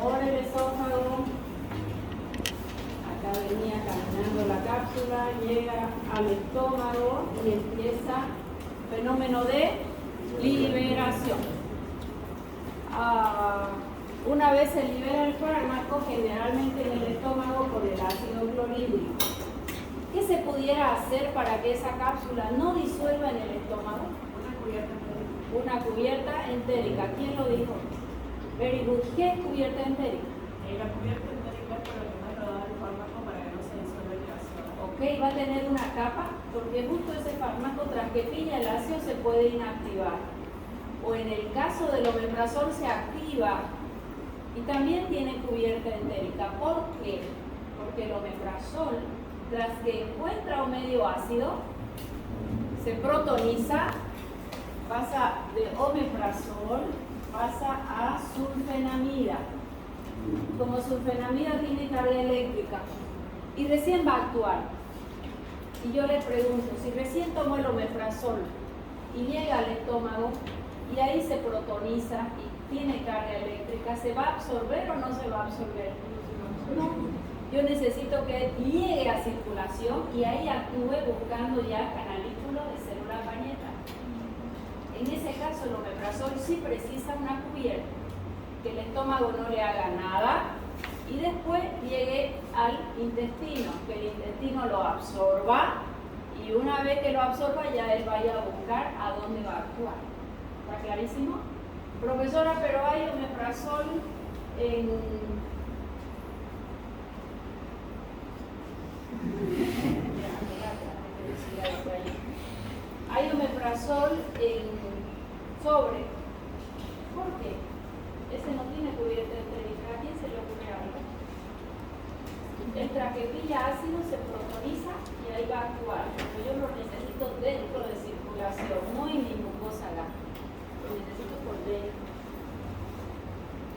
por el esófago. Acá venía caminando la cápsula, llega al estómago y empieza el fenómeno de liberación. Una vez se libera el fármaco, generalmente en el estómago por el ácido clorhídrico. ¿Qué se pudiera hacer para que esa cápsula no disuelva en el estómago? Una cubierta entérica. ¿Quién lo dijo? Very good. ¿Qué es cubierta entérica? La cubierta entérica es por lo que más lo da el fármaco para que no se disuelva el ácido. Ok, va a tener una capa porque justo ese fármaco, tras que pilla el ácido, se puede inactivar. O en el caso del omeprazol se activa y también tiene cubierta entérica. ¿Por qué? Porque el omeprazol, tras que encuentra un medio ácido, se protoniza, pasa de omeprazol, pasa a sulfenamida. Como sulfenamida tiene carga eléctrica y recién va a actuar. Y yo le pregunto, si recién tomó el omeprazol y llega al estómago y ahí se protoniza y tiene carga eléctrica, ¿se va a absorber o no se va a absorber? No. Yo necesito que llegue a circulación y ahí actúe buscando ya canalículo de célula pañeta. En ese caso el omeprazol sí precisa una cubierta, que el estómago no le haga nada y después llegue al intestino, que el intestino lo absorba y una vez que lo absorba ya él vaya a buscar a dónde va a actuar. ¿Está clarísimo? Profesora, pero hay omeprazol hay omeprazol en sobre. ¿Por qué? Ese no tiene cubierta entérica. ¿A quién se le ocurre algo? El traquepilla ácido se protoniza y ahí va a actuar. Pero yo lo necesito dentro de circulación, no en mi mucosa gástrica. Lo necesito por dentro.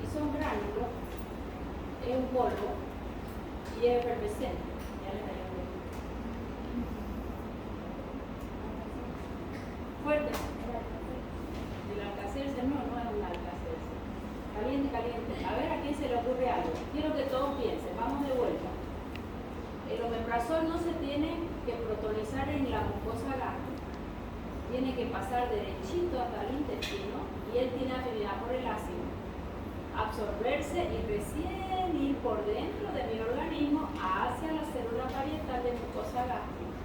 Y son gránulos, es un polvo y es efervescente. Ya les daré un ejemplo. Fuerte. El alcacelser no es un alcacelser. Caliente, caliente. A ver a quién se le ocurre algo. Quiero que todos piensen. Vamos de vuelta. El omeprazol no se tiene que protonizar en la mucosa gástrica. Tiene que pasar derechito hasta el intestino y él tiene afinidad por el ácido. Absorberse y recién ir por dentro de mi organismo hacia la célula parietal de mucosa gástrica.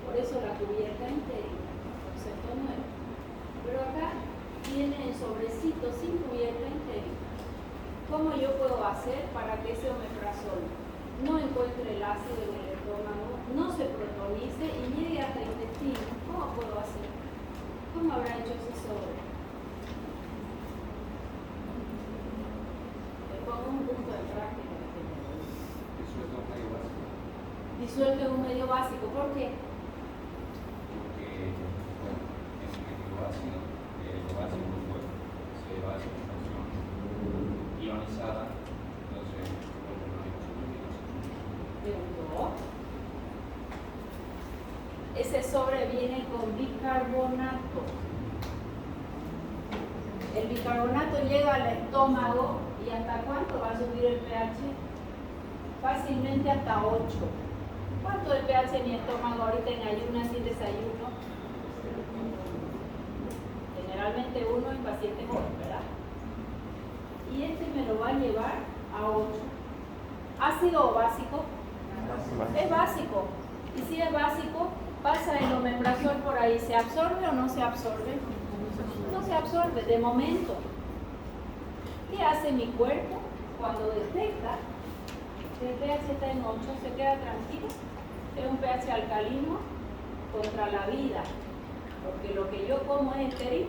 Por eso la cubierta entérica, concepto nuevo. Pero acá viene en sobrecito sin cubierta entérica. ¿Cómo yo puedo hacer para que ese omeprazol no encuentre el ácido en el estómago, no se protonice y llegue hasta el intestino? ¿Cómo puedo hacer? ¿Cómo habrá hecho ese sobre? Le pongo un punto de práctica. Disuelto en un medio básico. ¿Por qué? Porque, bueno, en el medio básico, lo básico se va a hacer una función ionizada, entonces, no hay Pero ese sobre viene con bicarbonato. El bicarbonato llega al estómago y ¿hasta cuánto va a subir el pH? Fácilmente hasta 8. ¿Cuánto es el pH en mi estómago ahorita en ayunas sin desayuno? Generalmente 1 en pacientes jóvenes, ¿verdad? Y este me lo va a llevar a 8. ¿Ácido o básico? Es básico. Y si es básico, pasa el omeprazol por ahí. ¿Se absorbe o no se absorbe? No se absorbe, de momento. ¿Qué hace mi cuerpo cuando detecta que el pH está en 8? ¿Se queda tranquilo? Es un pH alcalino contra la vida. Porque lo que yo como es estéril.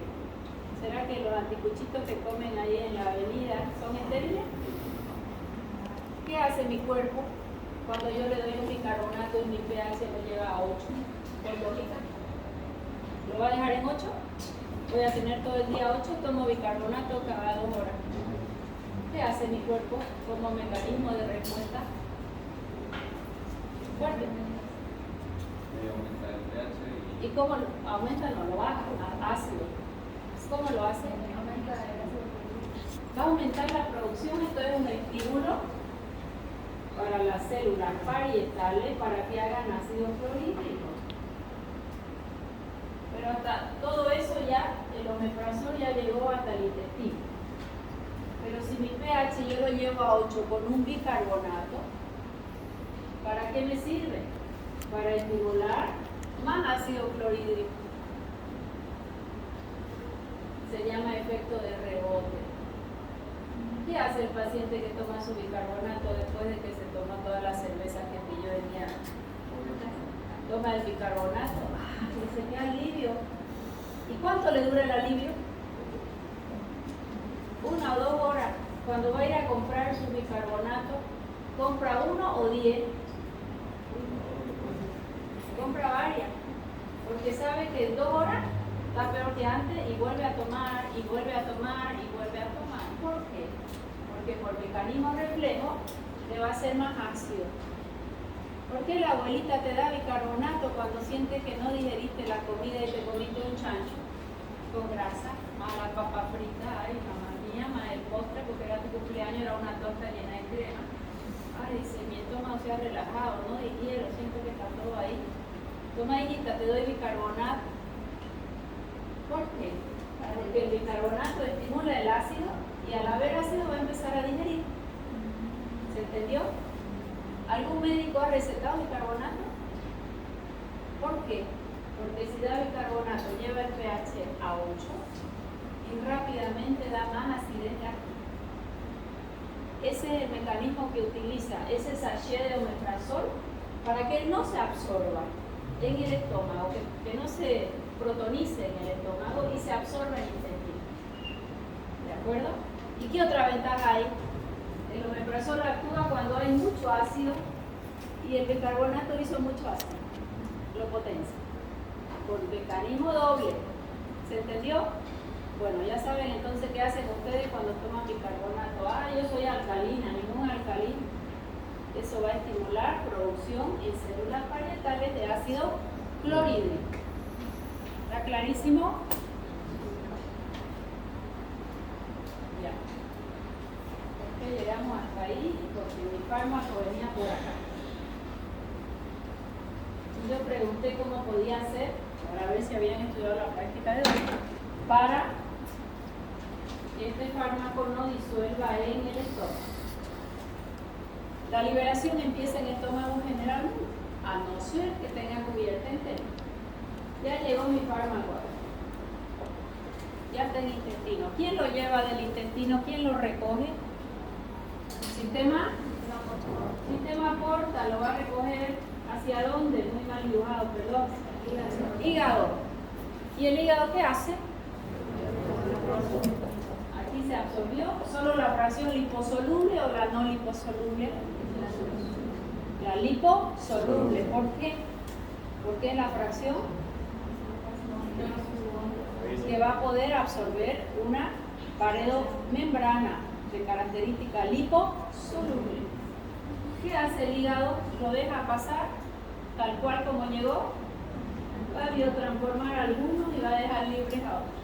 ¿Será que los anticuchitos que comen ahí en la avenida son estériles? ¿Qué hace mi cuerpo cuando yo le doy un bicarbonato y mi pH lo lleva a 8? Por lógica. ¿Lo va a dejar en 8? Voy a tener todo el día 8, tomo bicarbonato cada 2 horas. ¿Qué hace mi cuerpo como mecanismo de respuesta? Fuerte. aumenta el pH ¿Y cómo aumenta? No, lo baja, ácido. ¿Cómo lo hace? va a aumentar la producción. Esto es un estímulo para las células parietales para que hagan ácido clorhídrico. Pero hasta todo eso ya, el omeprazol ya llegó hasta el intestino. Pero si mi pH yo lo llevo a 8 con un bicarbonato, ¿para qué me sirve? Para estimular más ácido clorhídrico. Se llama efecto de rebote. ¿Qué hace el paciente que toma su bicarbonato después de que se toma todas las cervezas que pilló el día? Toma el bicarbonato, se queda alivio. ¿Y cuánto le dura el alivio? 1 o 2 horas. Cuando va a ir a comprar su bicarbonato, ¿compra 1 o 10? Compra varias, porque sabe que en 2 horas está peor que antes y vuelve a tomar, y vuelve a tomar, y vuelve a tomar. ¿Por qué? Porque por mecanismo reflejo le va a ser más ácido. ¿Por qué la abuelita te da bicarbonato cuando sientes que no digeriste la comida y te comiste un chancho con grasa? La papa frita, ay mamá mía, el postre porque era tu cumpleaños, era una torta llena de crema. Ay, dice, mi estómago se ha relajado, no digiero, siento que está todo ahí. Toma, hijita, te doy bicarbonato. ¿Por qué? Porque el bicarbonato estimula el ácido y al haber ácido va a empezar a digerir. ¿Se entendió? ¿Algún médico ha recetado bicarbonato? ¿Por qué? Porque si da bicarbonato lleva el pH a 8 y rápidamente da más acidez láctica. Ese es el mecanismo que utiliza ese sachet de omeprazol para que no se absorba en el estómago, que no se protonice en el estómago y se absorba en el intestino. ¿De acuerdo? ¿Y qué otra ventaja hay? El omeprazol actúa cuando hay mucho ácido y el bicarbonato hizo mucho ácido. Lo potencia. Por mecanismo doble. ¿Se entendió? Bueno, ya saben entonces qué hacen ustedes cuando toman bicarbonato. Yo soy alcalina, ningún alcalino. Eso va a estimular producción en células parietales de ácido clorhídrico. ¿Está clarísimo? Ya. Porque llegamos hasta ahí porque mi fármaco venía por acá. Y yo pregunté cómo podía hacer, para ver si habían estudiado la práctica de hoy, para que este fármaco no disuelva en el estómago. La liberación empieza en el estómago generalmente, a no ser que tenga cubierta entera. Ya llegó mi fármaco. Ya está en el intestino. ¿Quién lo lleva del intestino? ¿Quién lo recoge? ¿Sistema? Sistema porta, lo va a recoger ¿hacia dónde? Muy mal dibujado, perdón. Hígado. ¿Y el hígado qué hace? Aquí se absorbió. ¿Solo la fracción liposoluble o la no liposoluble? La liposoluble. ¿Por qué? Porque es la fracción que va a poder absorber una membrana de característica liposoluble. ¿Qué hace el hígado? Lo deja pasar tal cual como llegó, va a biotransformar a algunos y va a dejar libres a otros.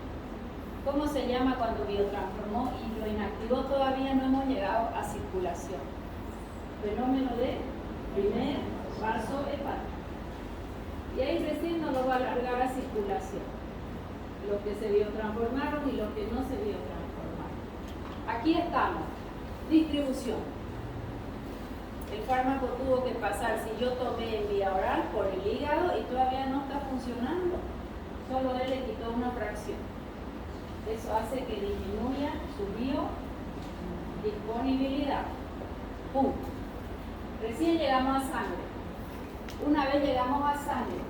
¿Cómo se llama cuando biotransformó y lo inactivó? Todavía no hemos llegado a circulación. Fenómeno de primer vaso hepático. Y ahí recién nos lo va a alargar a circulación. Los que se biotransformaron y los que no se biotransformaron. Aquí estamos. Distribución. El fármaco tuvo que pasar, si yo tomé en vía oral, por el hígado y todavía no está funcionando. Solo él le quitó una fracción. Eso hace que disminuya su biodisponibilidad. Punto. Recién llegamos a sangre. Una vez llegamos a sangre,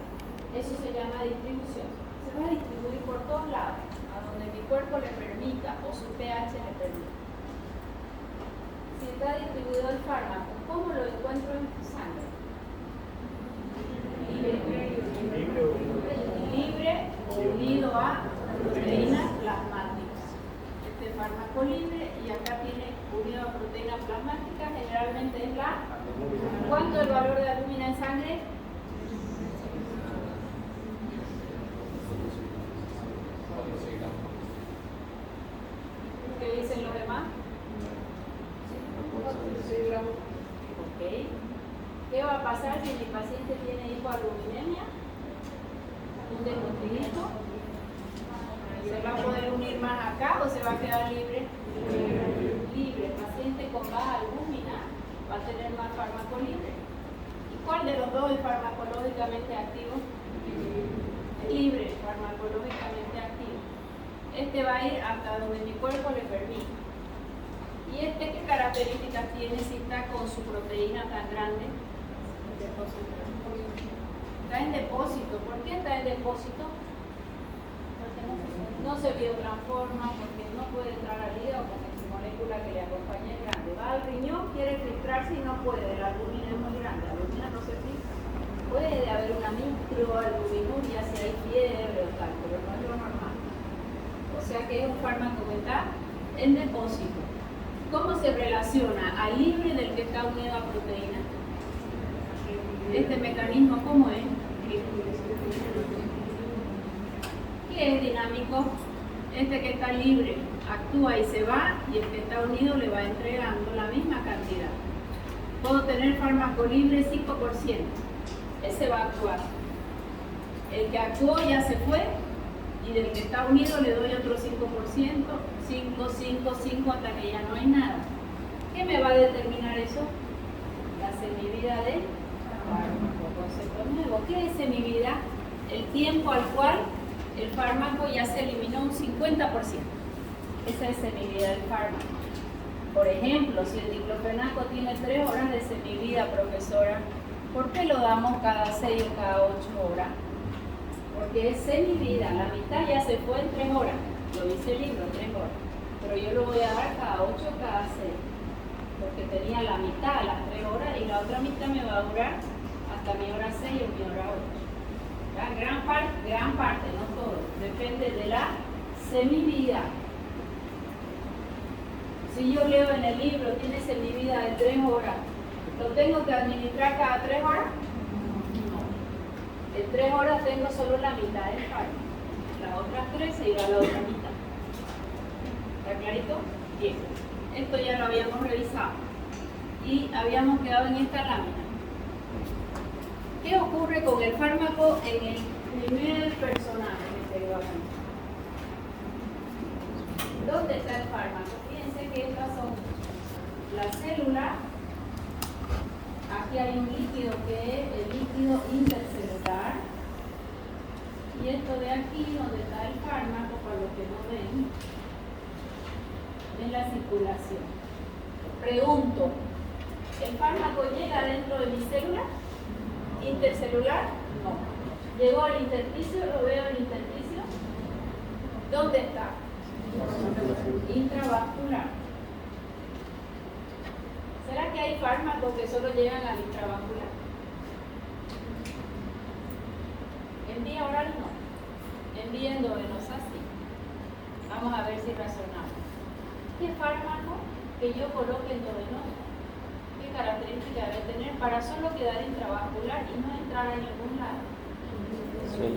eso se llama distribución. Se va a distribuir por todos lados, a donde mi cuerpo le permita o su pH le permita. Si está distribuido el fármaco, ¿cómo lo encuentro en sangre? Libre o unido a proteínas plasmáticas. Este fármaco libre y acá tiene unido a proteínas plasmáticas, generalmente es la... ¿Cuánto es el valor de albúmina en sangre? ¿Qué dicen los demás? ¿Ok? ¿Qué va a pasar si mi paciente tiene hipoalbuminemia? ¿Un desnutrimiento? ¿Se va a poder unir más acá o se va a quedar libre? Libre. El paciente con baja albúmina va a tener más fármaco libre. ¿Y cuál de los dos es farmacológicamente activo? Libre, farmacológicamente activo. Este va a ir hasta donde mi cuerpo le permita. ¿Y este qué características tiene si está con su proteína tan grande? Está en depósito. ¿Por qué está en depósito? No se biotransforma, porque no puede entrar al hígado porque su molécula que le acompaña es grande. Va al riñón, quiere filtrarse y no puede. La albúmina es muy grande, la albúmina no se filtra. Puede haber una microalbuminuria si hay fiebre o tal, pero no es lo normal. O sea que es un fármaco que está en depósito. ¿Cómo se relaciona al libre del que está unido a proteína? Este mecanismo, ¿cómo es? ¿Qué es dinámico? Este que está libre actúa y se va, y el que está unido le va entregando la misma cantidad. Puedo tener fármaco libre 5%. Ese va a actuar. El que actuó ya se fue, y del que está unido le doy otro 5%, 5, 5, 5, hasta que ya no hay nada. ¿Qué me va a determinar eso? La semivida del fármaco. Concepto nuevo. ¿Qué es semivida? El tiempo al cual el fármaco ya se eliminó un 50%. Esa es semivida del fármaco. Por ejemplo, si el diclofenaco tiene 3 horas de semivida, profesora, ¿por qué lo damos cada 6 o cada 8 horas? Porque es semivida, la mitad ya se fue en 3 horas. Lo dice el libro, 3 horas. Pero yo lo voy a dar cada 8 o cada 6. Porque tenía la mitad a las 3 horas y la otra mitad me va a durar hasta mi hora 6 o mi hora 8. Gran parte, no todo. Depende de la semivida. Si yo leo en el libro, tiene semivida de 3 horas, ¿lo tengo que administrar cada 3 horas? No. En 3 horas tengo solo la mitad del fármaco. Las otras 3 se irá a la otra mitad. ¿Está clarito? Bien. Esto ya lo habíamos revisado. Y habíamos quedado en esta lámina. ¿Qué ocurre con el fármaco en el primer personaje que te digo aquí? ¿Dónde está el fármaco? Fíjense que estas son las células. Aquí hay un líquido que es el líquido intercelular. Y esto de aquí, donde está el fármaco, para los que no ven, es la circulación. Pregunto, ¿el fármaco llega dentro de mi célula? ¿Intercelular? No. ¿Llegó al intersticio? ¿Lo veo en el intersticio? ¿Dónde está? Intravascular. ¿Será que hay fármacos que solo llegan al intravascular? En vía oral no. En vía endovenosa sí. Vamos a ver si razonamos. ¿Qué fármaco que yo coloque endovenoso? ¿Qué características debe tener para solo quedar intravascular y no entrar a ningún lado?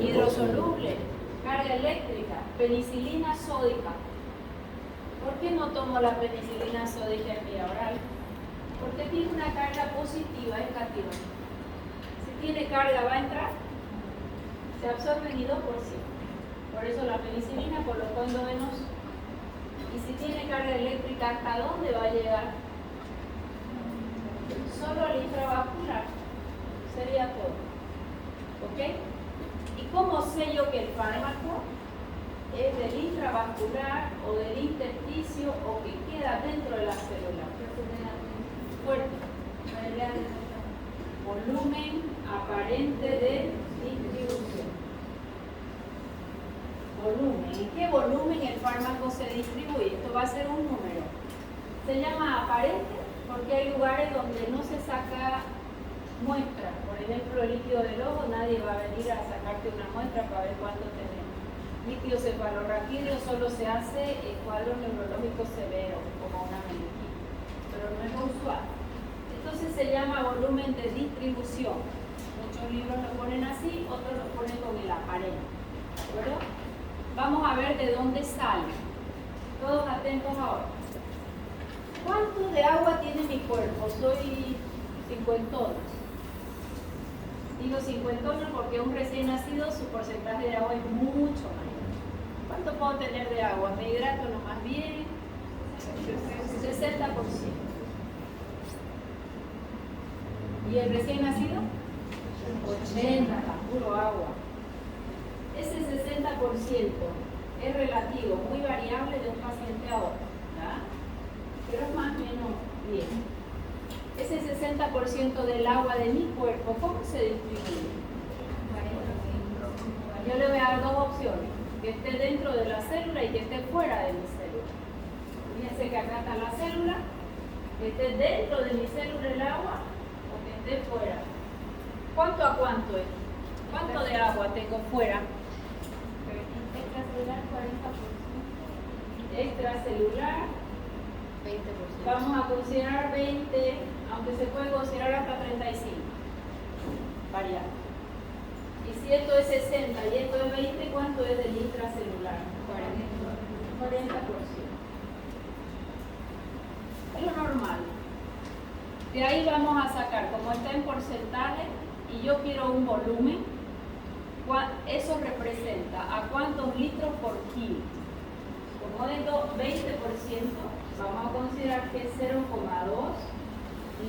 Hidrosoluble, carga eléctrica, penicilina sódica. ¿Por qué no tomo la penicilina sódica en vía oral? Porque tiene una carga positiva, es catión. Si tiene carga, ¿va a entrar? Se absorbe en 2%. Por eso la penicilina colocó endovenoso. Y si tiene carga eléctrica, ¿hasta dónde va a llegar? Solo al intravascular. Sería todo. ¿Ok? ¿Y cómo sé yo que el fármaco es del intravascular o del intersticio o que queda dentro de la célula? Fuerte. Volumen aparente de distribución. Volumen. ¿En qué volumen el fármaco se distribuye? Esto va a ser un número. Se llama aparente porque hay lugares donde no se saca muestra. Por ejemplo, el líquido del ojo, nadie va a venir a sacarte una muestra para ver cuánto tenemos. Líquido cefalorraquídeo solo se hace en cuadros neurológicos severos, como una meningitis, pero no es usual. Entonces se llama volumen de distribución. Muchos libros lo ponen así, otros lo ponen con el aparente. ¿De acuerdo? Vamos a ver de dónde sale. Todos atentos ahora. ¿Cuánto de agua tiene mi cuerpo? Soy cincuentona. Digo cincuentona porque un recién nacido su porcentaje de agua es mucho mayor. ¿Cuánto puedo tener de agua? Me hidrato nomás bien. 60%. ¿Y el recién nacido? 80%, puro agua. Ese 60% es relativo, muy variable de un paciente a otro, ¿verdad? Pero es más o menos bien. Ese 60% del agua de mi cuerpo, ¿cómo se distribuye? Yo le voy a dar dos opciones, que esté dentro de la célula y que esté fuera de mi célula. Fíjense que acá está la célula, que esté dentro de mi célula el agua o que esté fuera. ¿Cuánto a cuánto es? ¿Cuánto de agua tengo fuera? Extracelular 40%. Extracelular, 20%. vamos a considerar 20, aunque se puede considerar hasta 35. Variable. Y si esto es 60 y esto es 20, ¿cuánto es del intracelular? 40%. Es lo normal. De ahí vamos a sacar, como está en porcentaje, y yo quiero un volumen, eso representa a cuántos litros por kilo. Como de 20%, vamos a considerar que es 0,2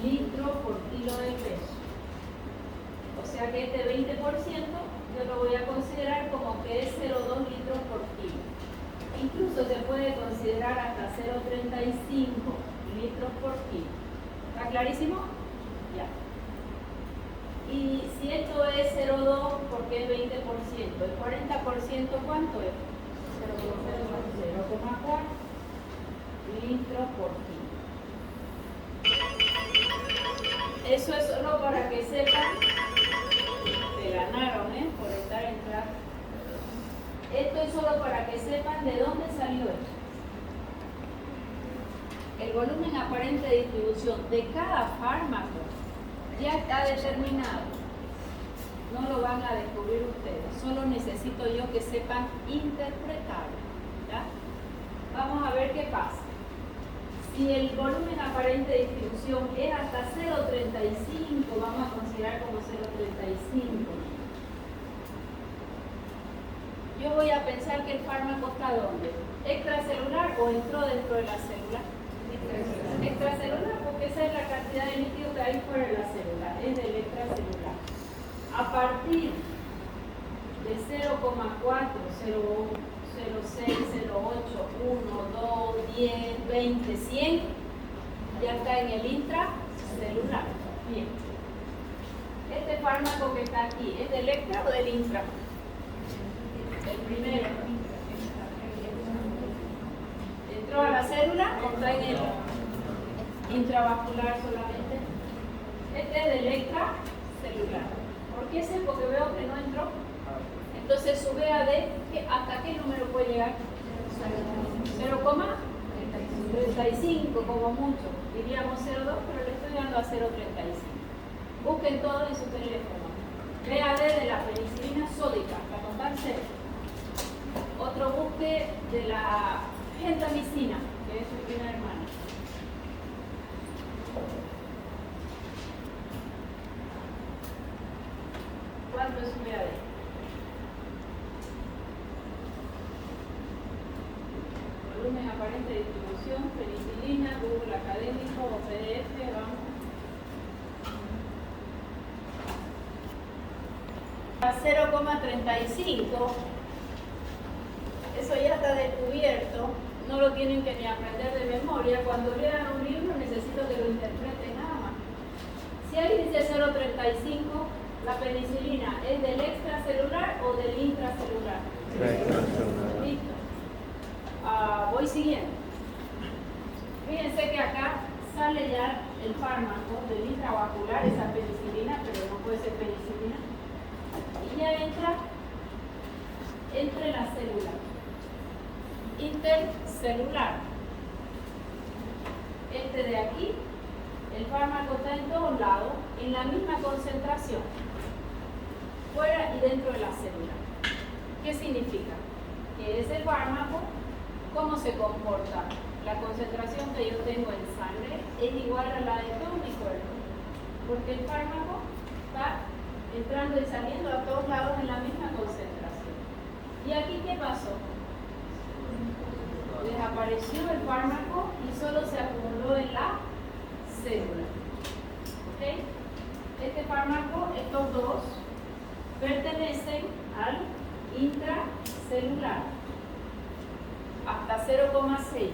litros por kilo de peso. O sea que este 20% yo lo voy a considerar como que es 0,2 litros por kilo. Incluso se puede considerar hasta 0,35 litros por kilo. ¿Está clarísimo? Ya. Y si esto es 0,2 porque es 20%, el 40% ¿cuánto es? 0,4 litros por kilo. Eso es solo para que sepan que ganaron, por estar en clase. Esto es solo para que sepan de dónde salió esto. El volumen aparente de distribución de cada fármaco ya está determinado. No lo van a descubrir ustedes. Solo necesito yo que sepan interpretarlo. ¿Ya? Vamos a ver qué pasa. Si el volumen aparente de distribución es hasta 0,35, vamos a considerar como 0,35. Yo voy a pensar que el fármaco está ¿dónde? ¿Extracelular o entró dentro de la célula? Extracelular, porque esa es la cantidad de líquido que hay fuera de la célula, es del extracelular. A partir de 0,4, 0,1, 0,6, 0,8, 1, 2, 10, 20, 100, ya está en el intracelular. Bien. Este fármaco que está aquí, ¿es del extra o del intra? El primero. ¿Entró a la célula o está en el intravascular solamente? Este es del extracelular. ¿Por qué sé? Porque veo que no entró. Entonces su VAD, ¿hasta qué número puede llegar? 0,35 como mucho. Diríamos 0,2, pero le estoy dando a 0,35. Busquen todo en su teléfono. VAD de la penicilina sódica, para contar 0. Otro busque de la gentamicina, que es su primera hermana. ¿Cuánto es su VAD? Volumen aparente de distribución, penicilina, Google académico o PDF, vamos. A 0,35, eso ya está descubierto, no lo tienen que ni aprender de memoria. Cuando lean un libro necesito que lo interpreten nada más. Si alguien dice 0,35, la penicilina, ¿es del extracelular o del intracelular? Listo. Voy siguiendo. Fíjense que acá sale ya el fármaco del intravascular, esa penicilina, pero no puede ser penicilina. Y ya entra entre la célula. Intercelular. Este de aquí, el fármaco está en todos lados, en la misma concentración, fuera y dentro de la célula. ¿Qué significa? Que ese fármaco, ¿cómo se comporta? la concentración que yo tengo en sangre es igual a la de todo mi cuerpo, porque el fármaco está entrando y saliendo a todos lados en la misma concentración. ¿Y aquí qué pasó? Desapareció el fármaco y solo se acumuló en la célula. ¿Ok? Este fármaco, estos dos, pertenecen al intracelular hasta 0,6.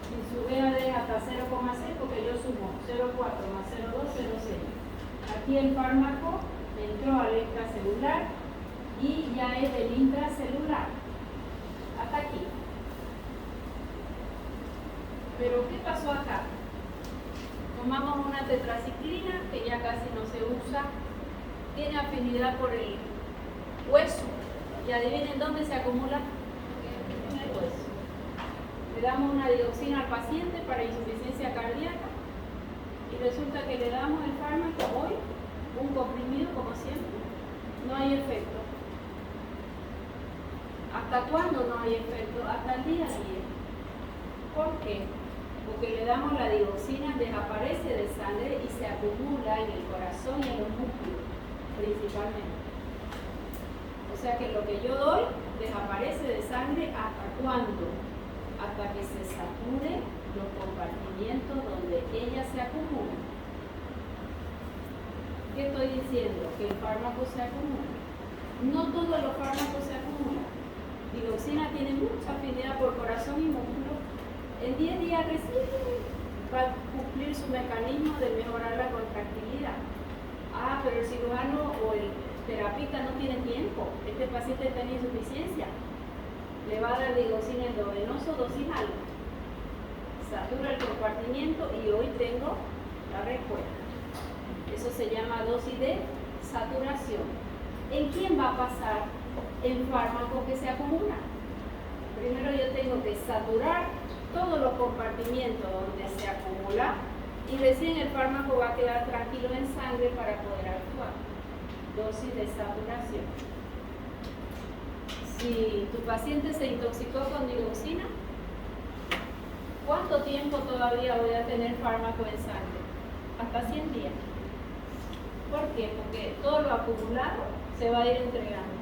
Y su VAD es hasta 0,6 porque yo sumo 0,4 más 0,2, 0,6. Aquí el fármaco entró al extracelular y ya es del intracelular. Hasta aquí. Pero ¿qué pasó acá? Tomamos una tetraciclina que ya casi no se usa, tiene afinidad por el hueso. Y adivinen dónde se acumula. En el hueso. Le damos una dioxina al paciente para insuficiencia cardíaca y resulta que le damos el fármaco hoy, un comprimido como siempre, no hay efecto. ¿Hasta cuándo no hay efecto? Hasta el día 10. ¿Por qué? Porque le damos la dioxina, desaparece de sangre y se acumula en el corazón y en los músculos, principalmente. O sea que lo que yo doy desaparece de sangre ¿hasta cuándo? Hasta que se saturen los compartimientos donde ella se acumula. ¿Qué estoy diciendo? Que el fármaco se acumula. No todos los fármacos se acumulan. Dioxina tiene mucha afinidad por corazón y músculo. En 10 días recién va a cumplir su mecanismo de mejorar la contractilidad. Ah, pero el cirujano o el terapista no tiene tiempo. Este paciente tiene insuficiencia. Le va a dar dioxina endovenoso, dosis alta. Satura el compartimiento y hoy tengo la respuesta. Eso se llama dosis de saturación. ¿En quién va a pasar el fármaco que se acumula? Primero yo tengo que saturar todos los compartimientos donde se acumula y recién el fármaco va a quedar tranquilo en sangre para poder actuar. Dosis de saturación. Si tu paciente se intoxicó con dioxina, ¿cuánto tiempo todavía voy a tener fármaco en sangre? Hasta 100 días. ¿Por qué? Porque todo lo acumulado se va a ir entregando.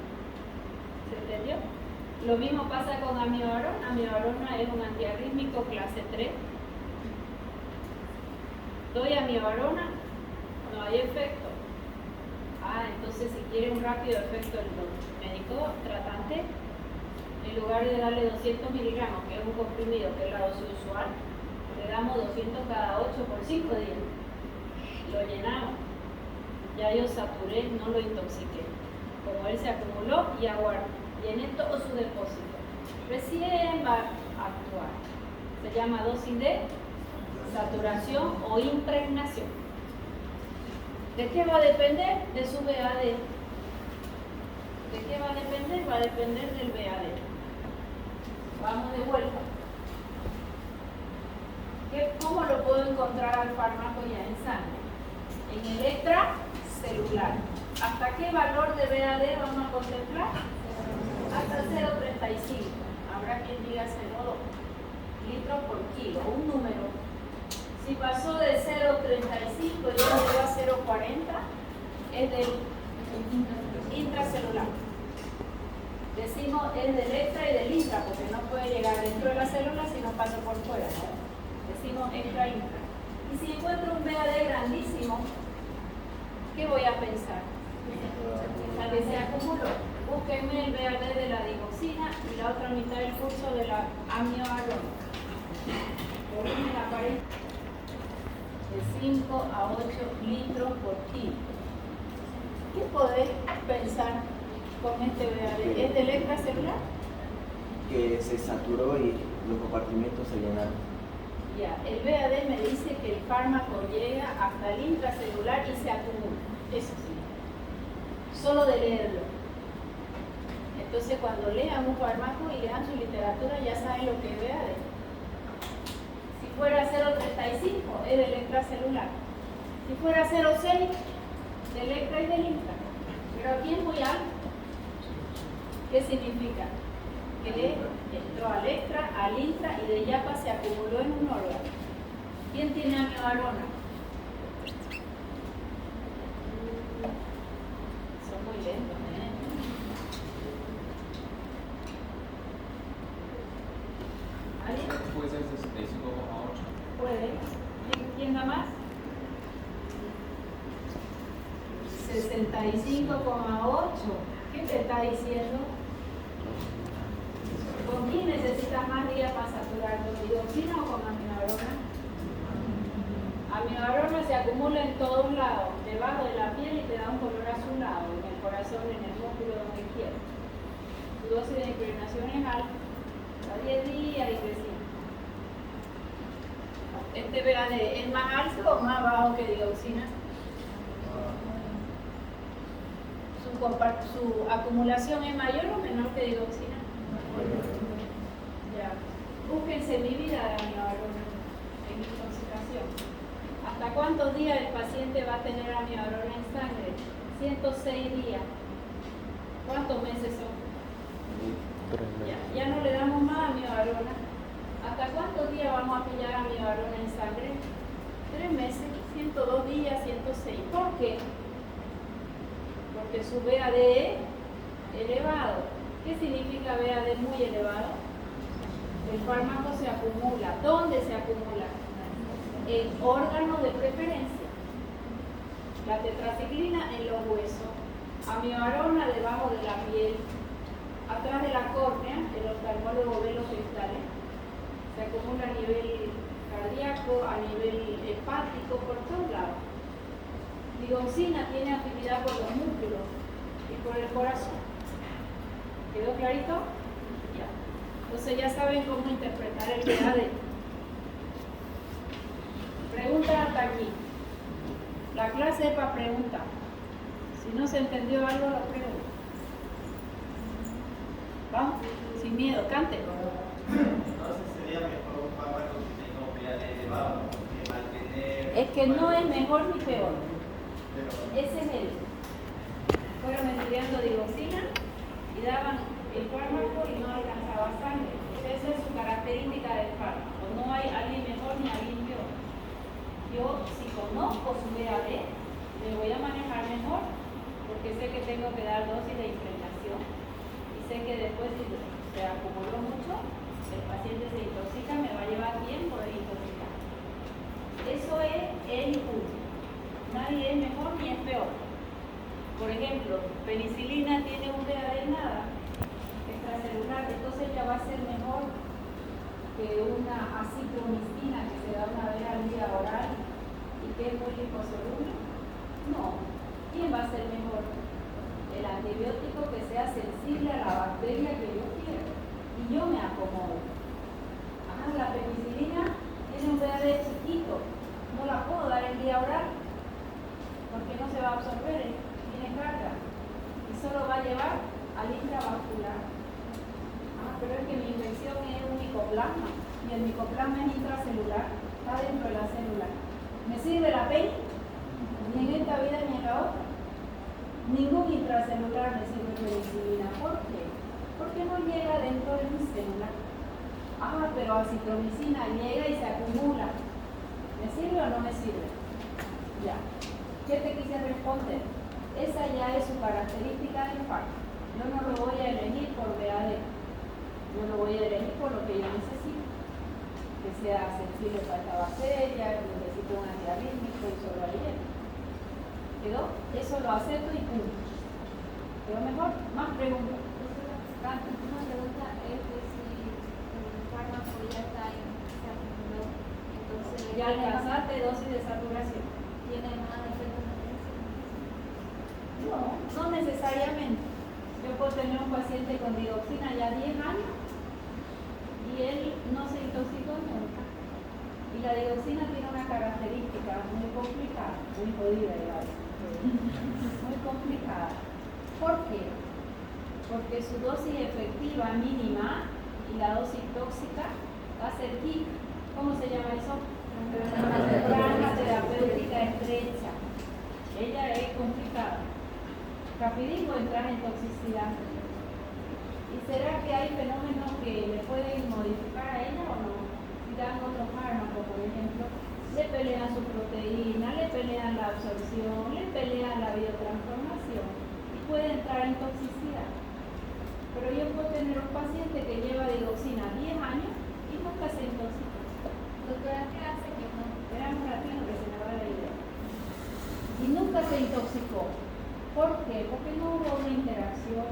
¿Se entendió? Lo mismo pasa con amiodarona. Amiodarona es un antiarrítmico clase 3. Doy amiodarona, no hay efecto. Entonces si quiere un rápido efecto el médico tratante, en lugar de darle 200 miligramos, que es un comprimido, que es la dosis usual, le damos 200 cada 8 por 5 días. Lo llenamos. Ya yo saturé, no lo intoxiqué. Como él se acumuló y aguardo. Llené todo su depósito. Recién va a actuar. Se llama dosis de saturación o impregnación. ¿De qué va a depender? De su VAD. ¿De qué va a depender? Va a depender del VAD. Vamos de vuelta. ¿Cómo lo puedo encontrar al fármaco ya en sangre? En el extracelular. ¿Hasta qué valor de VAD vamos a contemplar? Hasta 0,35. Habrá quien diga 0,2 litros por kilo, un número. Si pasó de 0,35 y ya llegó a 0,40, es del intracelular. Decimos es del extra y del intra, porque no puede llegar dentro de la célula si no pasa por fuera, ¿no? Decimos extra-intra. Y si encuentro un VAD grandísimo, ¿qué voy a pensar? La que se acumuló. Búsquenme el VAD de la digoxina y la otra mitad del curso de la amiodarona. Volumen aparente de 5 a 8 litros por kilo. ¿Qué podés pensar con este VAD? ¿Es del extracelular? Que se saturó y los compartimentos se llenaron. Ya, el VAD me dice que el fármaco llega hasta el intracelular y se acumula. Eso sí. Solo de leerlo. Entonces cuando lean un fármaco y lean su literatura ya saben lo que es VAD. Si fuera 0,35 es del extracelular. Si fuera 0,6 del extra y del intra. Pero aquí es muy alto. ¿Qué significa? que entró al extra, al intra y de yapa se acumuló en un órgano. ¿Quién tiene amiodarona? Son muy lentos, ¿eh? ¿Alguien? Puede ser 65,8. Puede. ¿Quién da más? 65,8. ¿Qué te está diciendo? ¿Con quién necesitas más días para saturar? ¿Con digoxina o con amiodarona? Amiodarona se acumula en todos lados, debajo de la piel y te da un color azulado, en el corazón, en el músculo, donde quieras. Tu dosis de impregnación es alta, a 10 días y creciendo. Este VAD es más alto o más bajo que digoxina. Su acumulación es mayor o menor que digoxina. Ya. Búsquense mi vida de amiodarona en intoxicación. ¿Hasta cuántos días el paciente va a tener amiodarona en sangre? 106 días. ¿Cuántos meses son? Ya no le damos más amiodarona. ¿Hasta cuántos días vamos a pillar amiodarona en sangre? 3 meses, 102 días, 106. ¿Por qué? Porque su VAD es elevado. ¿Qué significa VAD muy elevado? El fármaco se acumula. ¿Dónde se acumula? En órganos de preferencia. La tetraciclina en los huesos, amiodarona debajo de la piel, atrás de la córnea, el oftalmólogo ve los cristales. Se acumula a nivel cardíaco, a nivel hepático, por todos lados. Digoxina tiene afinidad por los músculos y por el corazón. ¿Quedó clarito? Ya. Entonces ya saben cómo interpretar el VAD. Pregunta hasta aquí. La clase es para preguntar. Si no se entendió algo, lo pregunto. Vamos, sin miedo, cante. Entonces sería mejor un fármaco que tenga un VAD elevado que mantener. Es que no es mejor ni peor. Pero Ese es él. Fueron estudiando digoxina y daban el fármaco y no alcanzaba sangre. Esa es su característica del fármaco. No hay alguien mejor ni alguien peor. Yo, si conozco su VAD, le voy a manejar mejor porque sé que tengo que dar dosis de impregnación y sé que después si se acumuló mucho, el paciente se intoxica, me va a llevar tiempo de intoxicar. Eso es el punto. Nadie es mejor ni es peor. Por ejemplo, penicilina tiene un VAD de nada, extracelular, entonces ya va a ser mejor que una acitromicina que se da una vez al día oral y que es muy liposoluble. No. ¿Quién va a ser mejor? El antibiótico que sea sensible a la bacteria que yo quiero y yo me acomodo. La penicilina tiene un VAD chiquito, no la puedo dar el día oral porque no se va a absorber, tiene carga y solo va a llevar al intravascular. Pero es que mi infección es un micoplasma y el micoplasma es intracelular, está dentro de la célula. ¿Me sirve la PEI? Ni en esta vida ni en la otra. Ningún intracelular me sirve penicilina. ¿Por qué? Porque no llega dentro de mi célula. Pero acitromicina llega y se acumula. ¿Me sirve o no me sirve? Ya. ¿Qué te quise responder? Esa ya es su característica del fármaco. Yo no lo voy a elegir por VAD. Yo lo voy a elegir por lo que yo necesito. Que sea sensible para esta bacteria, que necesito un antiarrítmico y solo ayer. ¿Quedó? Eso lo acepto y punto. ¿Quedó mejor? Más preguntas. Una pregunta es que si el fármaco ya está en se acumuló, entonces Ya alcanzaste dosis de saturación. tiene más efecto en la presión. No necesariamente. Yo puedo tener un paciente con digoxina ya 10 años y él no se intoxicó nunca. Y la digoxina tiene una característica muy complicada, muy jodida, digamos. Muy complicada. ¿Por qué? Porque su dosis efectiva mínima y la dosis tóxica va a ser KIC. ¿Cómo se llama eso? Franja terapéutica estrecha. Ella es complicada. Rapidísimo entrar en toxicidad. Y ¿Y será que hay fenómenos que le pueden modificar a ella o no? Si dan otro fármaco, por ejemplo, le pelean su proteína, le pelean la absorción, le pelean la biotransformación y puede entrar en toxicidad. Pero yo puedo tener un paciente que lleva digoxina 10 años y nunca se intoxica. Doctora, ¿qué hace que no? Espera un ratito que se me va la idea. Y nunca se intoxicó. ¿Por qué? Porque no hubo una interacción,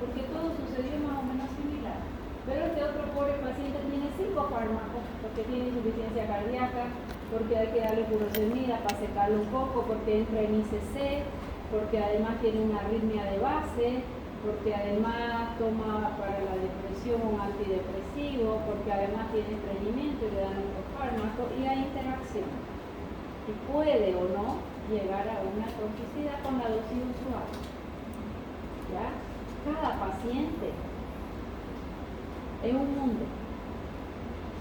porque todo sucedió más o menos similar. Pero este otro pobre paciente tiene 5 fármacos, porque tiene insuficiencia cardíaca, porque hay que darle furosemida para secarlo un poco, porque entra en ICC, porque además tiene una arritmia de base, porque además toma para la depresión un antidepresivo, porque además tiene estreñimiento y le dan otro fármaco, y hay interacción. Y puede o no llegar a una toxicidad con la dosis usual. ¿Ya? Cada paciente es un mundo.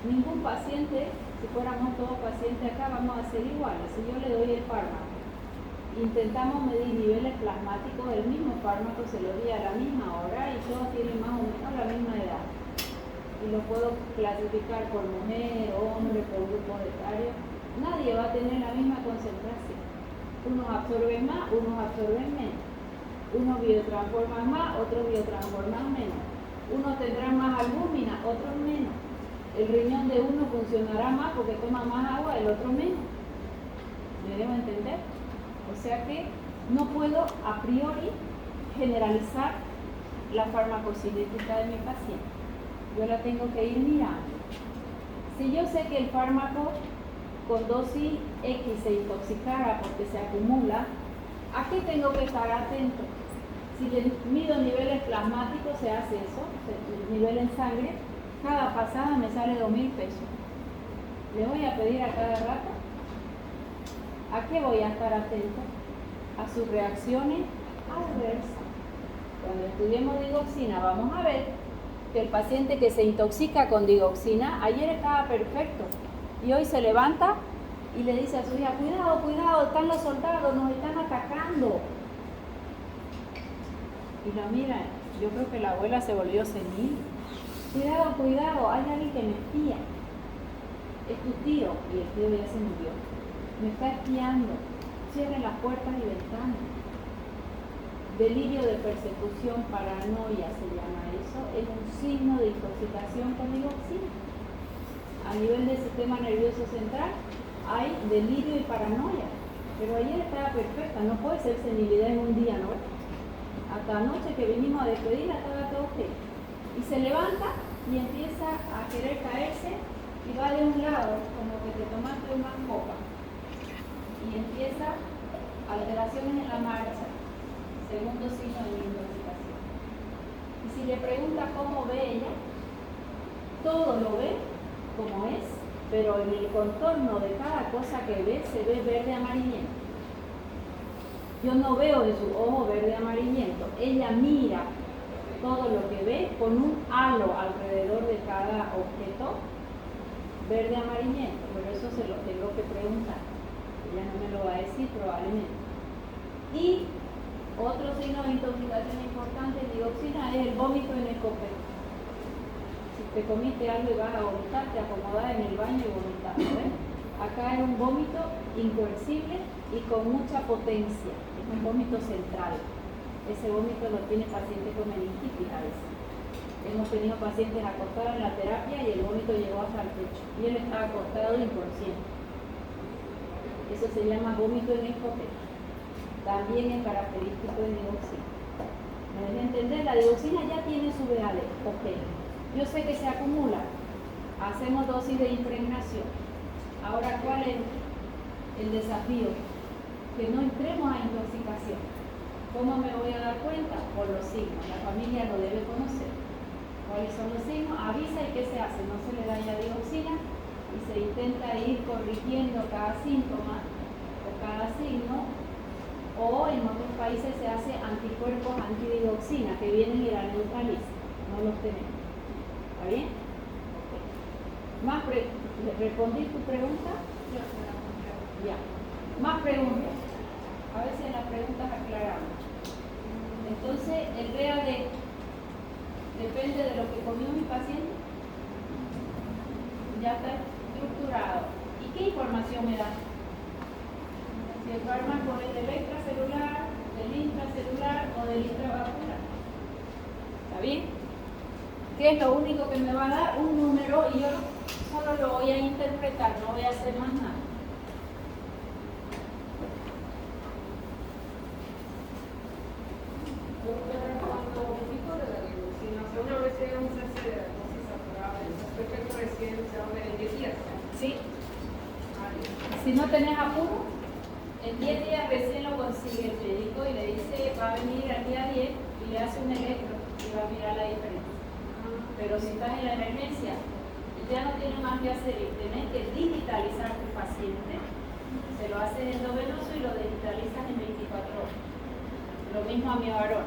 Ningún paciente, si fuéramos todos pacientes acá, vamos a ser iguales. Si yo le doy el fármaco, intentamos medir niveles plasmáticos del mismo fármaco, se lo di a la misma hora y todos tienen más o menos la misma edad. Y lo puedo clasificar por mujer, hombre, por grupos etarios. Nadie va a tener la misma concentración. Unos absorben más, unos absorben menos. Unos biotransforman más, otros biotransforman menos. Unos tendrán más albúmina, otros menos. El riñón de uno funcionará más porque toma más agua, el otro menos. ¿Me debo entender? O sea que no puedo a priori generalizar la farmacocinética de mi paciente. Yo la tengo que ir mirando. Si yo sé que el fármaco con dosis X se intoxicara porque se acumula, ¿a qué tengo que estar atento? Si le mido niveles plasmáticos, se hace eso, nivel en sangre, cada pasada me sale 2.000 pesos. ¿Le voy a pedir a cada rato? ¿A qué voy a estar atento? A sus reacciones adversas. Cuando estudiemos digoxina, vamos a ver que el paciente que se intoxica con digoxina, ayer estaba perfecto y hoy se levanta y le dice a su hija, cuidado, cuidado, están los soldados, nos están atacando. Y lo mira, yo creo que la abuela se volvió senil. Cuidado, cuidado, hay alguien que me espía. Es tu tío, y el tío ya se murió. Me está espiando. Cierren las puertas y ventanas. Delirio de persecución, paranoia se llama eso, es un signo de intoxicación con digoxina. A nivel del sistema nervioso central hay delirio y paranoia, pero ayer estaba perfecta, no puede ser senilidad en un día, ¿no? Hasta anoche que vinimos a despedirla estaba todo ok. Y se levanta y empieza a querer caerse y va de un lado, como que te tomaste una copa, y empieza alteraciones en la marcha. Segundo signo de intoxicación. Y si le pregunta cómo ve ella, todo lo ve como es, pero en el contorno de cada cosa que ve se ve verde amarillento. Yo no veo de su ojo verde amarillento. Ella mira todo lo que ve con un halo alrededor de cada objeto verde amarillento, pero eso se lo tengo que preguntar. Ella no me lo va a decir probablemente. Y otro signo de intoxicación importante de digoxina es el vómito en el copete. Si te comiste algo y vas a vomitar, te acomodás en el baño y vomitas, ¿ves? Acá es un vómito incoercible y con mucha potencia. Es un vómito central. Ese vómito lo tiene pacientes con meningitis a veces. Hemos tenido pacientes acostados en la terapia y el vómito llegó hasta el pecho. Y él está acostado inconsciente. Eso se llama vómito en el copete. También es característico de digoxina. ¿Me debe entender? La digoxina ya tiene su VAD. Ok. Yo sé que se acumula. Hacemos dosis de impregnación. Ahora, ¿cuál es el desafío? Que no entremos a intoxicación. ¿Cómo me voy a dar cuenta? Por los signos. La familia lo debe conocer. ¿Cuáles son los signos? Avisa y ¿qué se hace? No se le da ya digoxina y se intenta ir corrigiendo cada síntoma o cada signo. O en otros países se hace anticuerpos antidigoxina que vienen y la neutralizan. No los tenemos. ¿Está bien? Okay. ¿Respondí tu pregunta? Ya. Más preguntas. A ver si en las preguntas aclaramos. Entonces, el VAD Depende de lo que comió mi paciente. Ya está estructurado. ¿Y qué información me da? Si el fármaco es del extracelular, del intracelular o del intravascular. ¿Está bien? ¿Qué es lo único que me va a dar? Un número y yo solo lo voy a interpretar, no voy a hacer más nada. Sí. Si no tenés apuro, en 10 días recién lo consigue el médico y le dice, va a venir al día 10 y le hace un electro y va a mirar la diferencia. Pero si estás en la emergencia y ya no tienes más que hacer y tenés que digitalizar a tu paciente, se lo haces endovenoso y lo digitalizas en 24 horas. Lo mismo a mi varón.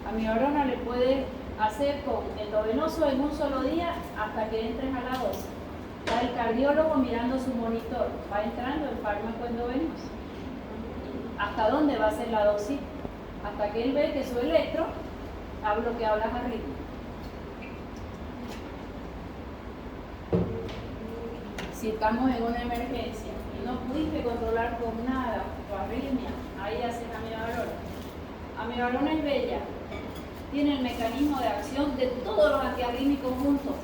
A mi varona le puedes hacer con endovenoso en un solo día hasta que entres a la dosis. Va el cardiólogo mirando su monitor, va entrando el fármaco endovenoso. ¿Hasta dónde va a ser la dosis? Hasta que él ve que su electro ha bloqueado las arritmias. Si estamos en una emergencia y no pudiste controlar con nada tu arritmia, ahí haces a mi varona. A mi varona es bella, tiene el mecanismo de acción de todos los antiarrítmicos juntos.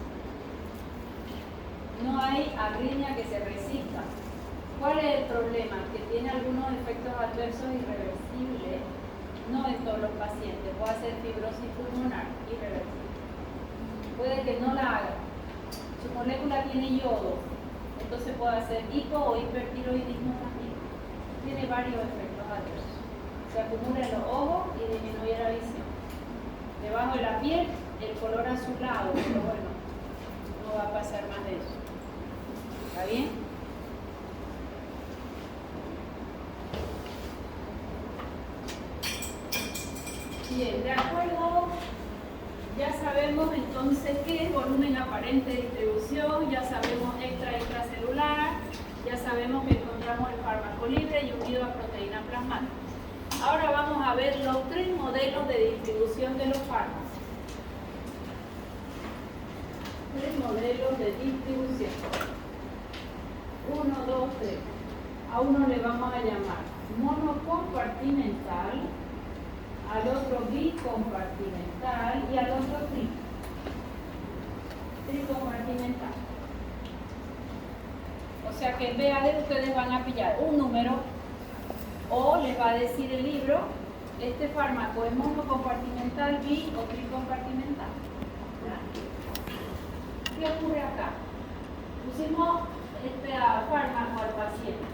No hay arritmia que se resista. ¿Cuál es el problema? Que tiene algunos efectos adversos irreversibles, no en todos los pacientes. Puede ser fibrosis pulmonar irreversible. Puede que no la haga. Su molécula tiene yodo, entonces puede hacer hipo o hipertiroidismo también. Tiene varios efectos adversos. Se acumula en los ojos y disminuye la visión. Debajo de la piel, el color azulado, pero bueno, no va a pasar más de eso. ¿Está bien? Bien, de acuerdo, ya sabemos entonces qué es volumen aparente de distribución, ya sabemos extracelular, ya sabemos que encontramos el fármaco libre y unido a proteína plasmática. Ahora vamos a ver los 3 modelos de distribución de los fármacos. 3 modelos de distribución. 1, 2, 3. A uno le vamos a llamar monocompartimental, al otro bicompartimental y al otro tricompartimental. O sea que en BAD ustedes van a pillar un número o les va a decir el libro, este fármaco es monocompartimental, bi o tricompartimental. ¿Qué ocurre acá? Pusimos este fármaco al paciente.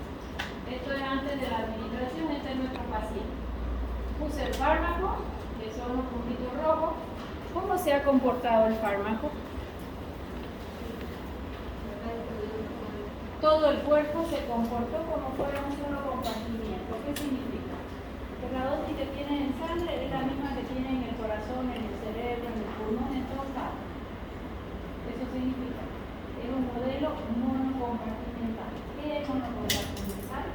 Esto es antes de la administración, este es nuestro paciente. Puse el fármaco, que son los puntitos rojos. ¿Cómo se ha comportado el fármaco? Todo el cuerpo se comportó como fuera un solo compartimiento. ¿Qué significa? Que la dosis que tiene en sangre es la misma que tiene en el corazón, en el cerebro, en el pulmón, en todos lados. Eso significa, es un modelo monocompartimental. ¿Qué es monocompartimental?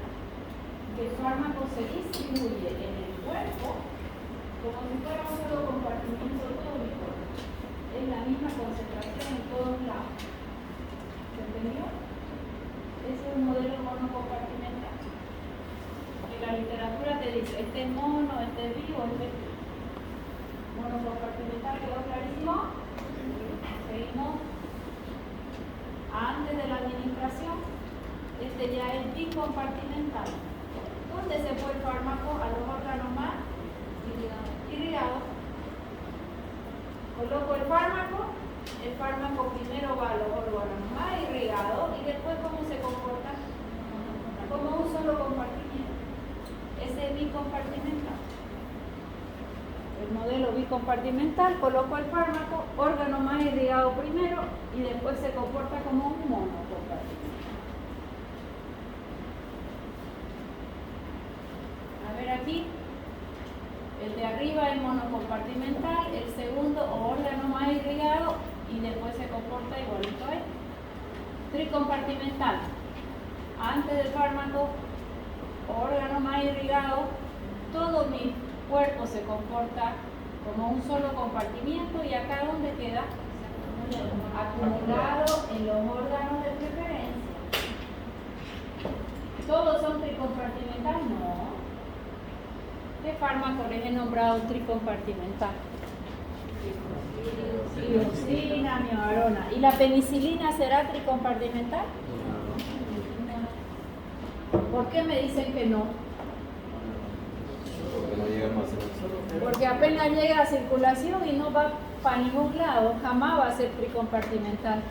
Que el fármaco se distribuye en el cuerpo como si fuera un solo compartimiento de todo el cuerpo. Es la misma concentración en todos lados. ¿Se entendió? Ese es un modelo monocompartimental. En la literatura te dice, este es mono, este es vivo, este es monocompartimental. ¿Quedó clarísimo? Seguimos. Antes de la administración, este ya es bicompartimental. ¿Dónde se fue el fármaco? A los órganos más irrigados. Coloco el fármaco primero va a los órganos más irrigados y después cómo se comporta como un solo compartimiento. Ese es bicompartimental. El modelo bicompartimental, coloco el fármaco, órgano más irrigado primero y después se comporta como un monocompartimental. A ver aquí, el de arriba es monocompartimental, el segundo órgano más irrigado y después se comporta igualito a este. Tricompartimental, antes del fármaco, órgano más irrigado, todo mi cuerpo se comporta como un solo compartimiento, y acá ¿dónde queda? Acumulado en los órganos de preferencia. ¿Todos son tricompartimentales? No. ¿Qué fármaco les he nombrado tricompartimental? Dioxina, mioarona. ¿Y la penicilina será tricompartimental? ¿Por qué me dicen que no? Porque no llega más. Porque apenas llega a circulación y no va para ningún lado, jamás va a ser tricompartimental.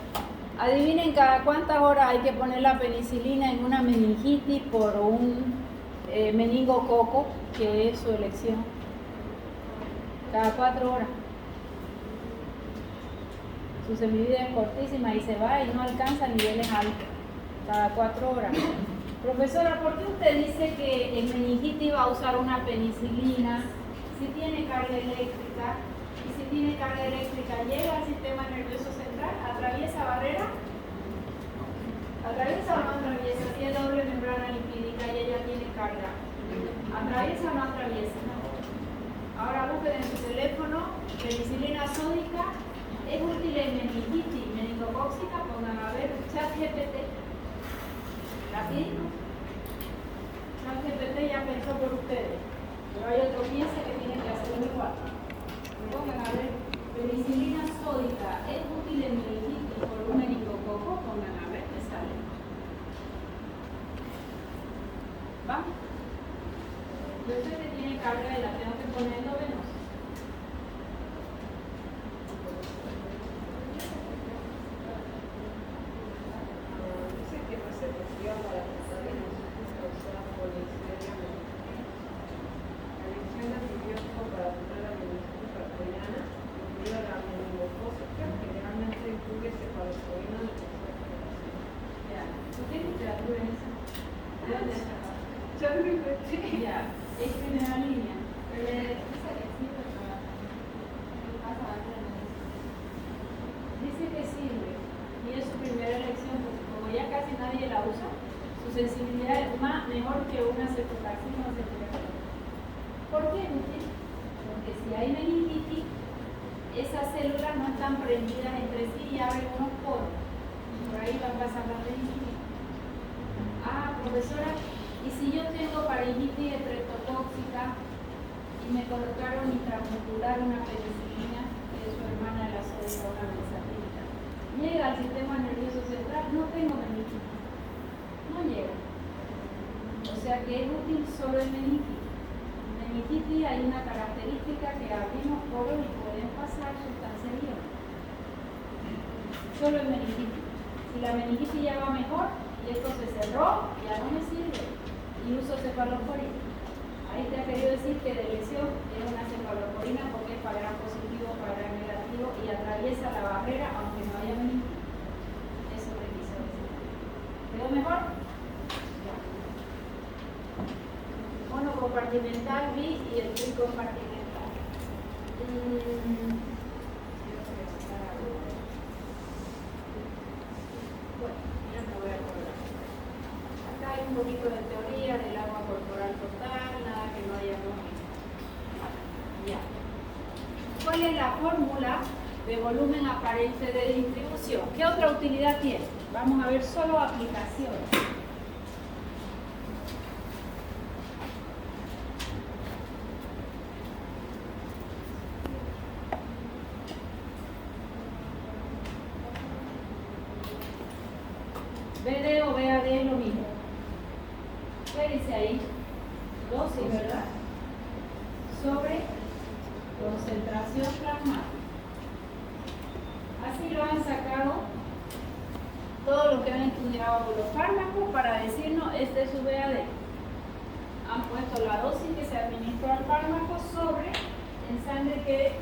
Adivinen cada cuántas horas hay que poner la penicilina en una meningitis por un meningococo, que es su elección. Cada 4 horas. Su semivida es cortísima y se va y no alcanza niveles altos. Cada 4 horas. Profesora, ¿por qué usted dice que en meningitis va a usar una penicilina si tiene carga eléctrica? Y si tiene carga eléctrica, ¿llega al sistema nervioso central? ¿Atraviesa barrera? ¿Atraviesa o no atraviesa? Si es doble membrana lipídica y ella tiene carga. ¿Atraviesa o no atraviesa? Ahora busquen en su teléfono penicilina sódica. ¿Es útil en meningitis meningocóxica? Pongan a ver ChatGPT. Rapidito. ChatGPT ya pensó por ustedes, pero hay otro piensa que tiene que hacerlo igual. Pongan a ver, penicilina sódica, ¿es útil en meningitis por un meningococo? Pongan a ver qué sale. ¿Va? Yo sé que tiene carga y la tengo que poner endovenosa. Ya, es primera línea. Dice que sirve y es su primera elección porque como ya casi nadie la usa, su sensibilidad es mejor que una cetotaxina o cetotaxina. ¿Por qué? Porque si hay meningitis, esas células no están prendidas entre sí y abren unos poros. Por ahí va a pasar la meningitis. Ah, profesora, y si yo tengo faringitis estreptotóxica y me colocaron intramuscular una penicilina, que es su hermana de la sódica, una benzatínica, llega al sistema nervioso central, no tengo meningitis, no llega. O sea que es útil solo en meningitis. En meningitis hay una característica que abrimos poros y pueden pasar sustancias iones. Solo en meningitis. Si la meningitis ya va mejor y esto se cerró, ya no me sirve. Y uso cefalosporina. Ahí te ha querido decir que de lesión es una cefalosporina porque es para gran positivo, para gran negativo y atraviesa la barrera aunque no haya meningitis. Eso te quiso decir. ¿Quedó mejor? Ya. Monocompartimental, bi y el tricompartimental. Bueno, ya me voy a acordar. Acá hay un poquito de teoría del agua corporal total, nada que no hayamos visto. Ya. ¿Cuál es la fórmula de volumen aparente de distribución? ¿Qué otra utilidad tiene? Vamos a ver solo aplicaciones. BD o BAD es lo mismo. ¿Qué dice ahí? Dosis, ¿verdad? Sobre concentración plasmática. Así lo han sacado todos los que han estudiado los fármacos para decirnos este es su BAD. Han puesto la dosis que se administró al fármaco sobre en sangre qué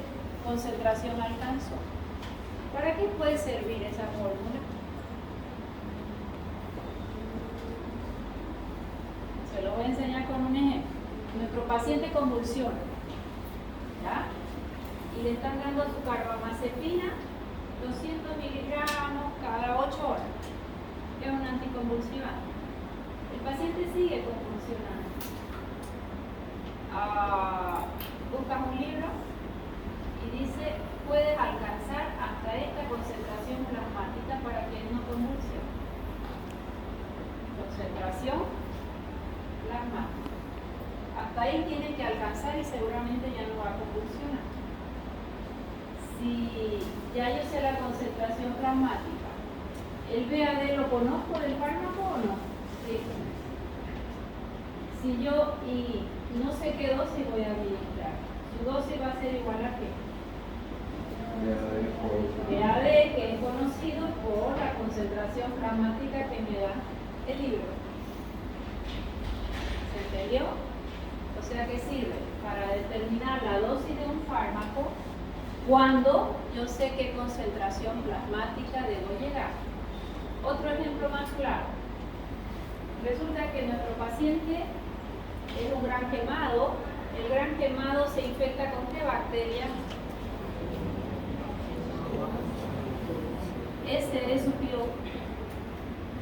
concentración alcanzó. ¿Para qué puede servir esa fórmula? Se lo voy a enseñar con un ejemplo. Nuestro paciente convulsiona, ¿ya? Y le están dando su carbamazepina, 200 miligramos cada 8 horas. Es un anticonvulsivante. El paciente sigue convulsionando. Buscas un libro y dice, puedes alcanzar hasta esta concentración plasmática para que no convulsione. Concentración plasmática. Hasta ahí tiene que alcanzar y seguramente ya no va a convulsionar. Si ya yo sé la concentración plasmática, ¿el BAD lo conozco del fármaco o no? Sí. Si yo y no sé qué dosis voy a administrar, su dosis va a ser igual a qué? BAD, que es conocido por la concentración plasmática que me da el libro. ¿Se entendió? O sea que sirve para determinar la dosis de un fármaco cuando yo sé qué concentración plasmática debo llegar. Otro ejemplo más claro. Resulta que nuestro paciente es un gran quemado. El gran quemado se infecta con qué bacteria? Ese es su pio.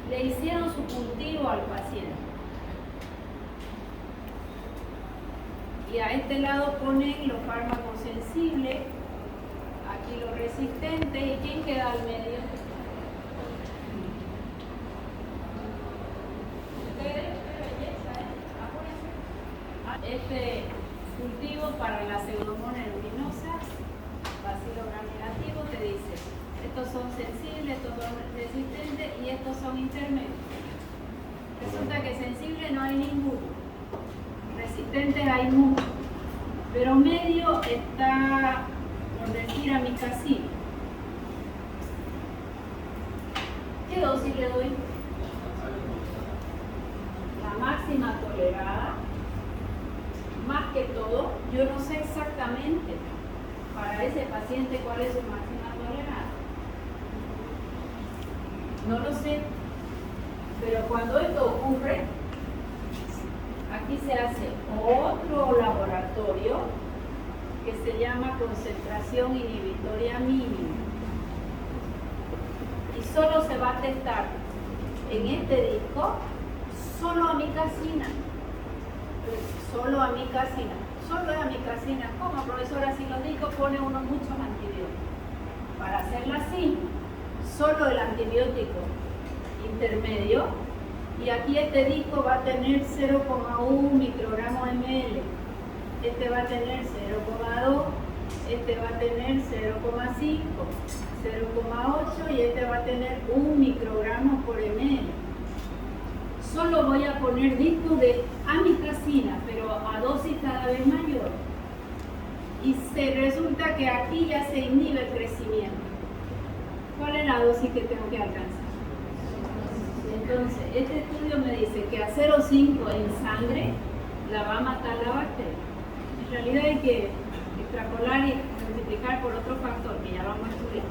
Le hicieron su cultivo al paciente. Y a este lado ponen los fármacos sensibles, aquí los resistentes, ¿y quién queda al medio? Este cultivo para la pseudomonas luminosas, bacilo gram negativo, te dice, estos son sensibles, estos son resistentes y estos son intermedios. Resulta que sensibles no hay ninguno, resistentes hay muchos, pero medio está, por decir, amicacina. ¿Qué dosis le doy? La máxima tolerada. Más que todo, yo no sé exactamente para ese paciente cuál es su máxima tolerada. No lo sé. Pero cuando esto ocurre, aquí se hace otro laboratorio que se llama concentración inhibitoria mínima. Y solo se va a testar en este disco solo amicacina. Solo amicacina. Solo es amicacina. Como profesora, si los discos pone uno muchos antibióticos. Para hacerla así, solo el antibiótico intermedio. Y aquí este disco va a tener 0,1 microgramos ml. Este va a tener 0,2. Este va a tener 0,5, 0,8 y este va a tener 1 microgramo por ml. Solo voy a poner discos de amicacina, pero a dosis cada vez mayor. Y resulta que aquí ya se inhibe el crecimiento. ¿Cuál es la dosis que tengo que alcanzar? Entonces, este estudio me dice que a 0,5 en sangre la va a matar la bacteria. En realidad hay que extrapolar y multiplicar por otro factor que ya vamos a estudiar.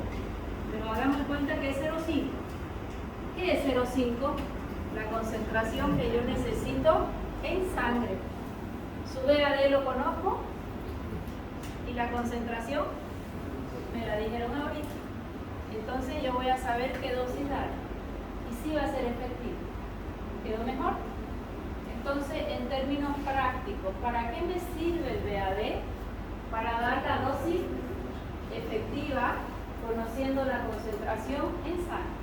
Pero hagamos cuenta que es 0,5. ¿Qué es 0,5? La concentración que yo necesito en sangre. Su BAD lo conozco y la concentración me la dijeron ahorita. Entonces yo voy a saber qué dosis dar y si va a ser efectivo. ¿Quedó mejor? Entonces, en términos prácticos, ¿para qué me sirve el BAD? Para dar la dosis efectiva conociendo la concentración en sangre.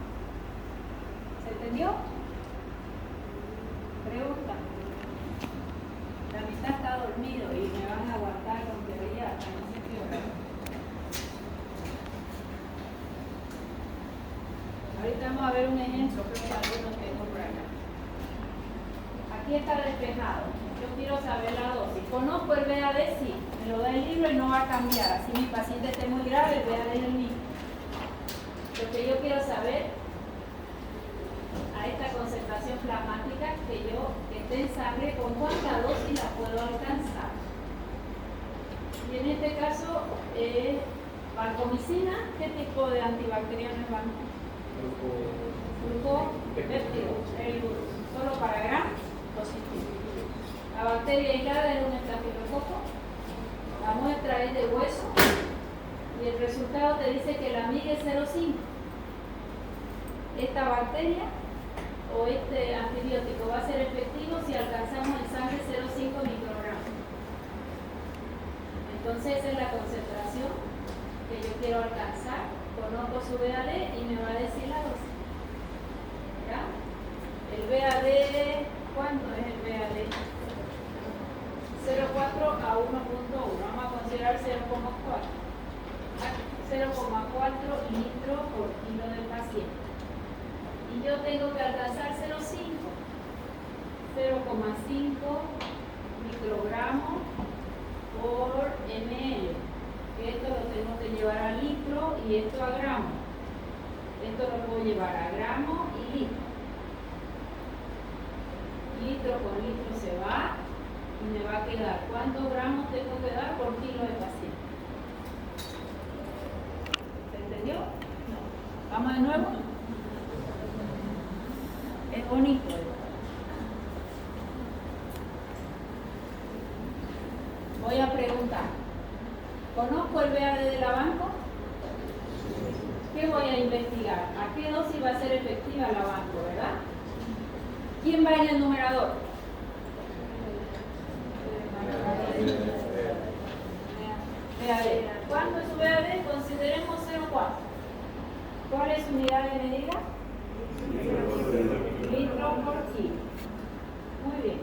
¿Se entendió? Pregunta. La mitad está dormido y me van a aguantar con teoría hasta no sé qué hora. Ahorita vamos a ver un ejemplo, creo que algunos tengo por acá. Aquí está despejado. Yo quiero saber la dosis. ¿Conozco el BAD? Sí. Me lo da el libro y no va a cambiar. Así mi paciente esté muy grave, el BAD es el mismo. Lo que yo quiero saber a esta concentración plasmática que esté en sangre, con cuánta dosis la puedo alcanzar. Y en este caso, vancomicina, ¿qué tipo de antibacteriano es vancomicina? Glucopéptido, solo para gram positivo. La bacteria aislada es un estafilococo, la muestra es de hueso y el resultado te dice que la MIG es 0,5. Esta bacteria o este antibiótico va a ser efectivo si alcanzamos en sangre 0,5 microgramos. Entonces esa es la concentración que yo quiero alcanzar, conozco su BAD y me va a decir la dosis. ¿Ya? El BAD, ¿cuánto es el BAD? 0,4 a 1,1. Vamos a considerar 0,4. 0,4 litros por kilo del paciente. Y yo tengo que alcanzar 0,5 microgramos por ml. Esto lo tengo que llevar a litro y esto a gramo. Esto lo puedo llevar a gramo y litro. Litro con litro se va y me va a quedar cuántos gramos tengo que dar por kilo de paciente. ¿Se entendió? No. ¿Vamos de nuevo? Es bonito. Voy a preguntar. ¿Conozco el BAD de la banco? ¿Qué voy a investigar? ¿A qué dosis va a ser efectiva la banco, verdad? ¿Quién va en el numerador? BAD. ¿Cuánto es su BAD? Consideremos 0,4. ¿Cuál es su unidad de medida? Litro por kilo. Muy bien.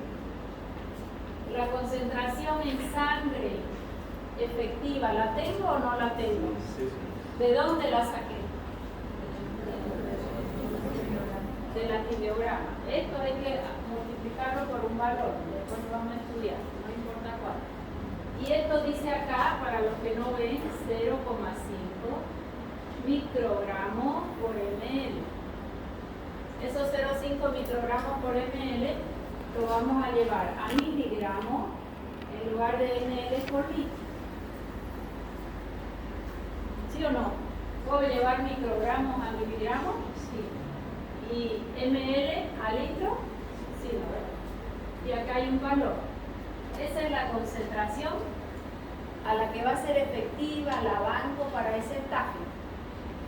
La concentración en sangre efectiva, ¿la tengo o no la tengo? ¿De dónde la saqué? Del antibiograma. Esto hay que multiplicarlo por un valor, después lo vamos a estudiar, no importa cuál. Y esto dice acá, para los que no ven, 0,5 microgramos por ml. Esos 0,5 microgramos por ml lo vamos a llevar a miligramos en lugar de ml por litro. ¿Sí o no? ¿Puedo llevar microgramos a miligramos? Sí. ¿Y ml a litro? Sí, ¿no? ¿Verdad? Y acá hay un valor. Esa es la concentración a la que va a ser efectiva la banco para ese estaje.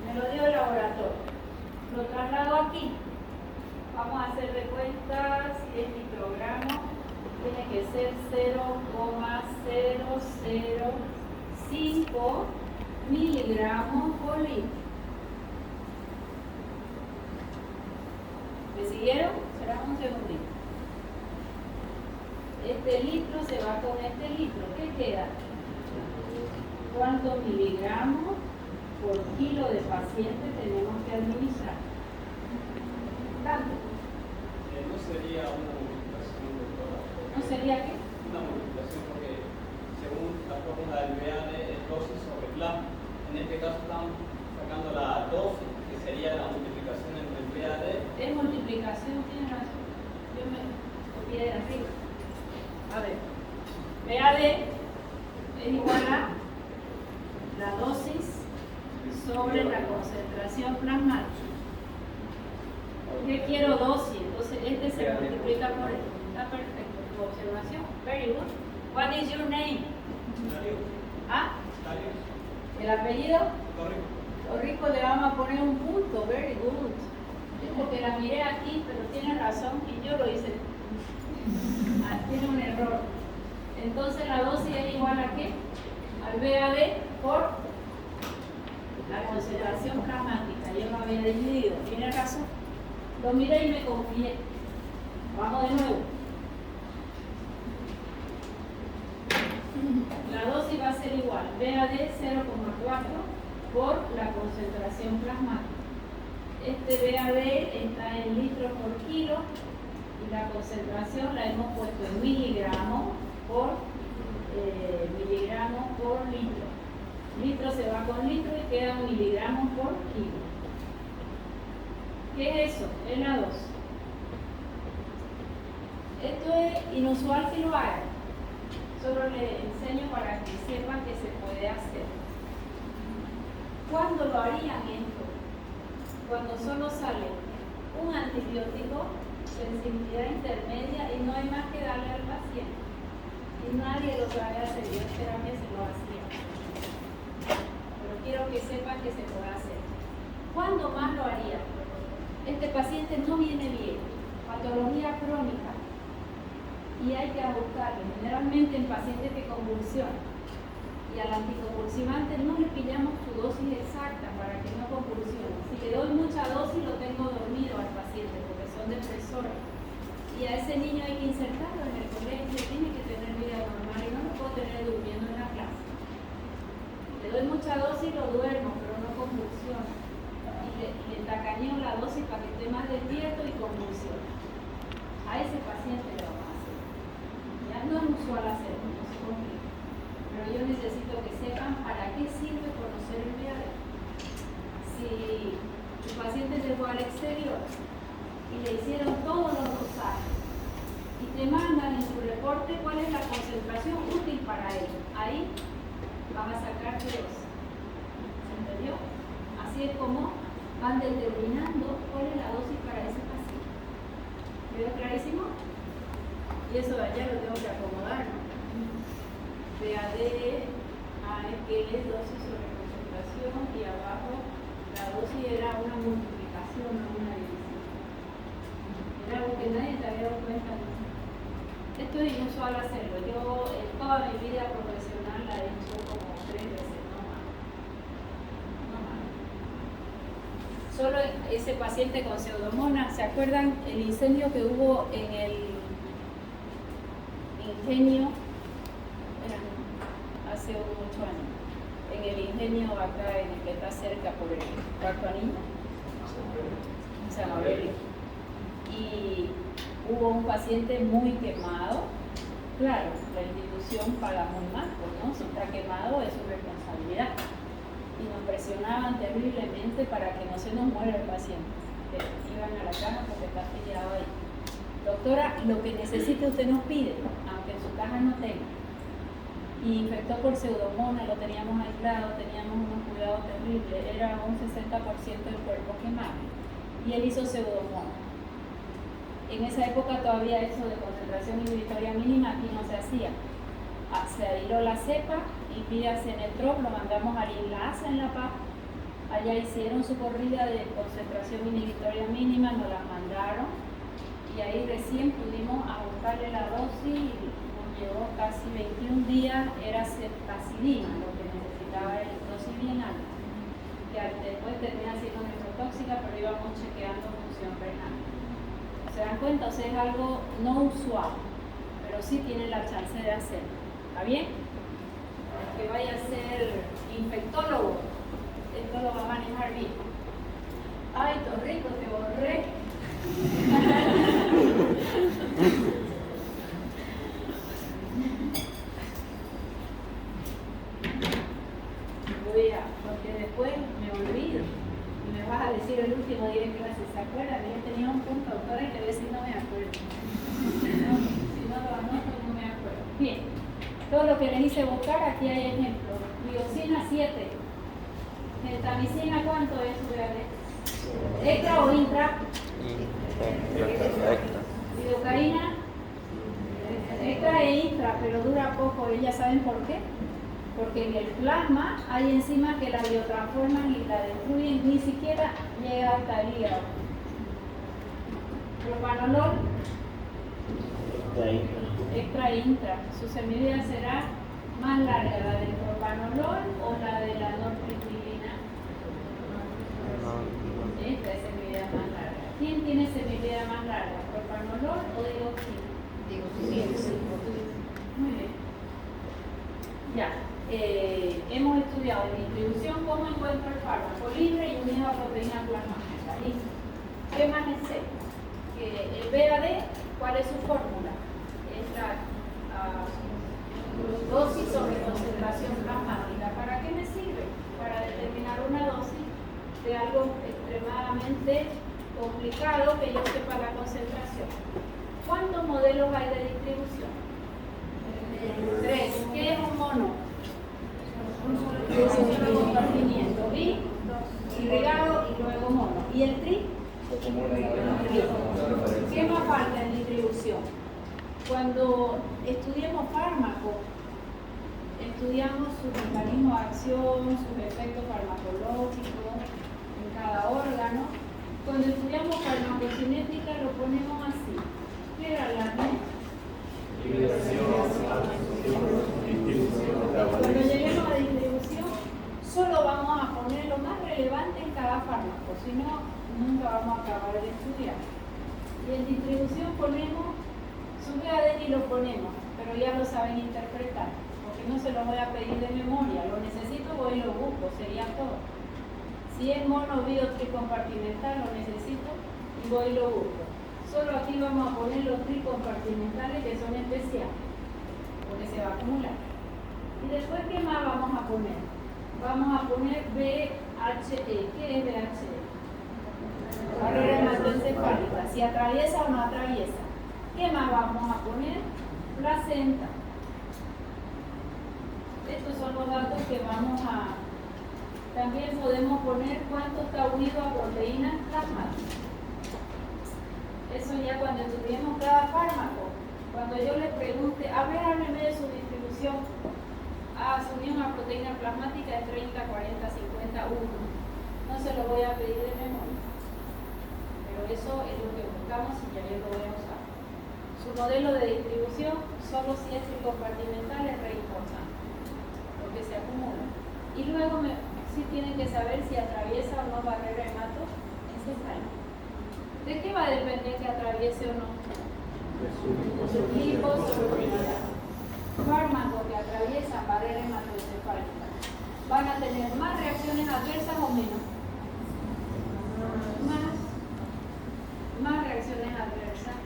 Me lo dio el laboratorio. Lo traslado aquí. Vamos a hacer de cuenta si es microgramo. Tiene que ser 0,005 miligramos por litro. ¿Me siguieron? Será un segundito. Este litro se va con este litro. ¿Qué queda? ¿Cuántos miligramos por kilo de paciente tenemos que administrar? ¿Tanto? No sería una multiplicación, doctora. ¿No sería qué? Una multiplicación porque según la fórmula del BAD es dosis sobre plasma. En este caso estamos sacando la dosis, que sería la multiplicación entre el BAD. Es multiplicación, tiene razón. Yo me copié de arriba. A ver, BAD es igual a la dosis sobre la concentración plasmática. Yo quiero dosis, entonces este se multiplica por este. Está perfecto, tu observación. Very good. What is your name? ¿Ah? ¿El apellido? Torrico, le vamos a poner un punto. Very good. Es porque la miré aquí, pero tiene razón y yo lo hice. Ah, tiene un error. Entonces la dosis es igual a ¿qué? Al BAD por la concentración plasmática. Yo lo había dividido. Tiene razón. Lo miré y me confié. Vamos de nuevo. La dosis va a ser igual. BAD 0,4 por la concentración plasmática. Este BAD está en litros por kilo y la concentración la hemos puesto en miligramos por litro. Litro se va con litro y queda miligramos por kilo. ¿Qué es eso? Es la dosis. Esto es inusual que lo hagan. Solo les enseño para que sepan que se puede hacer. ¿Cuándo lo harían esto? Cuando solo sale un antibiótico, sensibilidad intermedia y no hay más que darle al paciente. Y nadie lo sabe hacer, yo en terapia se lo hacía. Pero quiero que sepan que se puede hacer. ¿Cuándo más lo haría? Este paciente no viene bien, patología crónica, y hay que buscarlo, generalmente en pacientes que convulsionan. Y al anticonvulsivante no le pillamos su dosis exacta para que no convulsione. Si le doy mucha dosis lo tengo dormido al paciente porque son depresores. Y a ese niño hay que insertarlo en el colegio, tiene que tener vida normal y no lo puedo tener durmiendo en la clase. Le doy mucha dosis, lo duermo, pero no convulsiona. Y le tacañeo la dosis para que esté más despierto y convulsione. A ese paciente le vamos a hacer. Ya no es usual hacerlo, no se complica. Pero yo necesito que sepan para qué sirve conocer el VAD. Si el paciente se fue al exterior y le hicieron todos los dosajes y te mandan en su reporte cuál es la concentración útil para él, ahí van a sacar dos. ¿Se entendió? Así es como van determinando cuál es la dosis para ese paciente. ¿Quedó clarísimo? Y eso de allá lo tengo que acomodar, ¿no? VAD, que es dosis sobre concentración, y abajo la dosis era una multiplicación, no una división. Era algo que nadie te había dado cuenta. Esto es inusual hacerlo. Yo en toda mi vida profesional la he hecho como 3 veces, no más. No más. Solo ese paciente con pseudomonas, ¿se acuerdan el incendio que hubo en el ingenio? Hace 8 años, en el ingenio acá en el que está cerca por el Cuarto Anillo, en San Aurelio. Y hubo un paciente muy quemado. Claro, la institución paga muy mal, ¿no? Si está quemado es su responsabilidad. Y nos presionaban terriblemente para que no se nos muera el paciente. Que iban a la caja porque está afiliado ahí. Doctora, lo que necesite usted nos pide, aunque en su caja no tenga. Y infectó por pseudomonas, lo teníamos aislado, teníamos unos cuidados terribles, era un 60% del cuerpo quemado. Y él hizo pseudomonas. En esa época todavía eso de concentración inhibitoria mínima aquí no se hacía. Se aisló la cepa y vía Cenetrop lo mandamos a Linlasa en La Paz. Allá hicieron su corrida de concentración inhibitoria mínima, nos la mandaron y ahí recién pudimos ajustarle la dosis. Llevó casi 21 días, era ceftazidima lo que necesitaba, el dosis bien alta, que después termina siendo nefrotóxica, pero íbamos chequeando función renal. ¿Se dan cuenta? O sea, es algo no usual, pero sí tienen la chance de hacerlo. ¿Está bien? El que vaya a ser infectólogo, esto lo va a manejar bien. Ay, Torrico, te borré. Porque después me olvido y me vas a decir el último día de clase, ¿se acuerdan? Yo tenía un punto, doctora, y te voy a decir no me acuerdo. Si no lo anoto, no me acuerdo. Bien, todo lo que les hice buscar, aquí hay ejemplos. Diosina 7. Gentamicina, ¿cuánto es? ¿Extra o intra? Lidocaína. Extra e intra, pero dura poco. ¿Ellas saben por qué? Porque en el plasma hay enzimas que la biotransforman y la destruyen, ni siquiera llega hasta el hígado. Propanolol, extra e intra. Su semivida será más larga, la del propanolol o la de la nortriptilina. Esta es semivida más larga. ¿Quién tiene semivida más larga? ¿Propanolol o digoxina? Digoxina. Muy bien. Ya. Hemos estudiado en distribución cómo encuentro el fármaco libre y unido a proteína plasmática. ¿Qué más es esto? El VAD, ¿cuál es su fórmula? Es la dosis sobre concentración plasmática. ¿Para qué me sirve? Para determinar una dosis de algo extremadamente complicado que yo sepa la concentración. ¿Cuántos modelos hay de distribución? 3. ¿Qué es un mono? Un solo compartimiento, irrigado y luego mono. ¿Y el tri? ¿Qué más falta en distribución? Cuando estudiemos fármacos, estudiamos su mecanismo de acción, sus efectos farmacológicos en cada órgano. Cuando estudiamos farmacocinética lo ponemos así. ¿Qué era la Cuando lleguemos relevante en cada fármaco, si no, nunca vamos a acabar de estudiar. Y en distribución ponemos, sube ADN y lo ponemos, pero ya lo saben interpretar, porque no se lo voy a pedir de memoria, lo necesito, voy y lo busco, sería todo. Si es mono triocompartimental, lo necesito y voy y lo busco. Solo aquí vamos a poner los tricompartimentales que son especiales, porque se va a acumular. Y después, ¿qué más vamos a poner? Vamos a poner BHE. ¿Qué es BHE? Barrera hematoencefálica. Si atraviesa o no atraviesa. ¿Qué más vamos a poner? Placenta. Estos son los datos que vamos a... También podemos poner cuánto está unido a proteínas plasmáticas. Eso ya cuando estudiemos cada fármaco. Cuando yo le pregunte, a ver, hábleme de su distribución. Su unión a proteína plasmática es 30, 40, 50, 1. No se lo voy a pedir de memoria. Pero eso es lo que buscamos y ya yo lo voy a usar. Su modelo de distribución, solo si es tricompartimental, es re importante, porque se acumula. Y luego sí tienen que saber si atraviesa o no barrera hematoencefálica. ¿De qué va a depender que atraviese o no? Liposolubilidad. Fármacos que atraviesan barrera hematoencefálica van a tener más reacciones adversas o menos. Más reacciones adversas.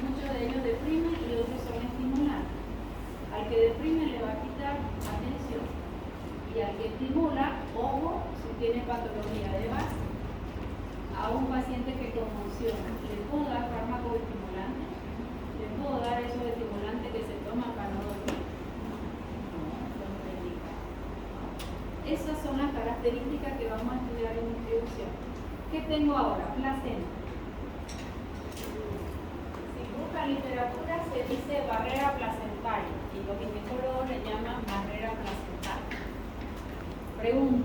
Muchos de ellos deprimen y otros son estimulantes. Al que deprime le va a quitar atención. Y al que estimula, ojo, si tiene patología de base. A un paciente que convulsiona, ¿le puedo dar fármaco estimulante? ¿Le puedo dar esos estimulantes que se toman para no dormir? Esas son las características que vamos a estudiar en distribución. ¿Qué tengo ahora? Placenta. Si buscan literatura se dice barrera placentaria y los ginecólogos le llaman barrera placentaria. Pregunto,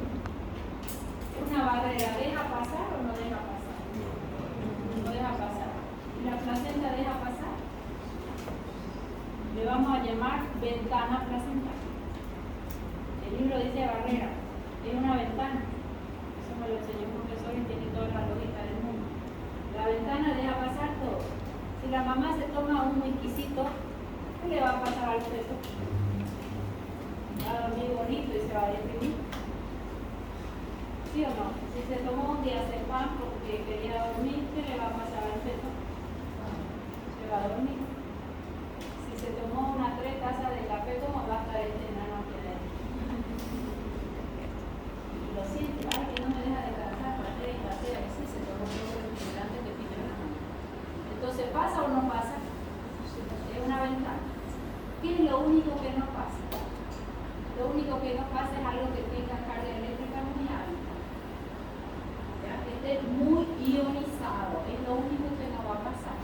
¿una barrera deja pasar o no deja pasar? No deja pasar. ¿Y la placenta deja pasar? Le vamos a llamar ventana placentaria. El libro dice barrera, es una ventana. Eso me lo enseñó un profesor y tiene toda la lógica del mundo. La ventana deja pasar todo. Si la mamá se toma un whiskycito, ¿qué le va a pasar al feto? Va a dormir bonito y se va a deprimir. ¿Sí o no? Si se tomó un diazepam porque quería dormir, ¿qué le va a pasar al feto? Se va a dormir. Si se tomó unas 3 tazas de café, ¿cómo va a estar este enano aquí adentro? Y lo siento, ay, que no me deja descansar para 3 tazas, sí, se tomó todo el estimulante que pidió la mamá. Entonces, ¿pasa o no pasa? Es una ventana. ¿Qué es lo único que no pasa? Lo único que no pasa es algo que tenga carga eléctrica muy alta. Que esté muy ionizado, es lo único que no va a pasar.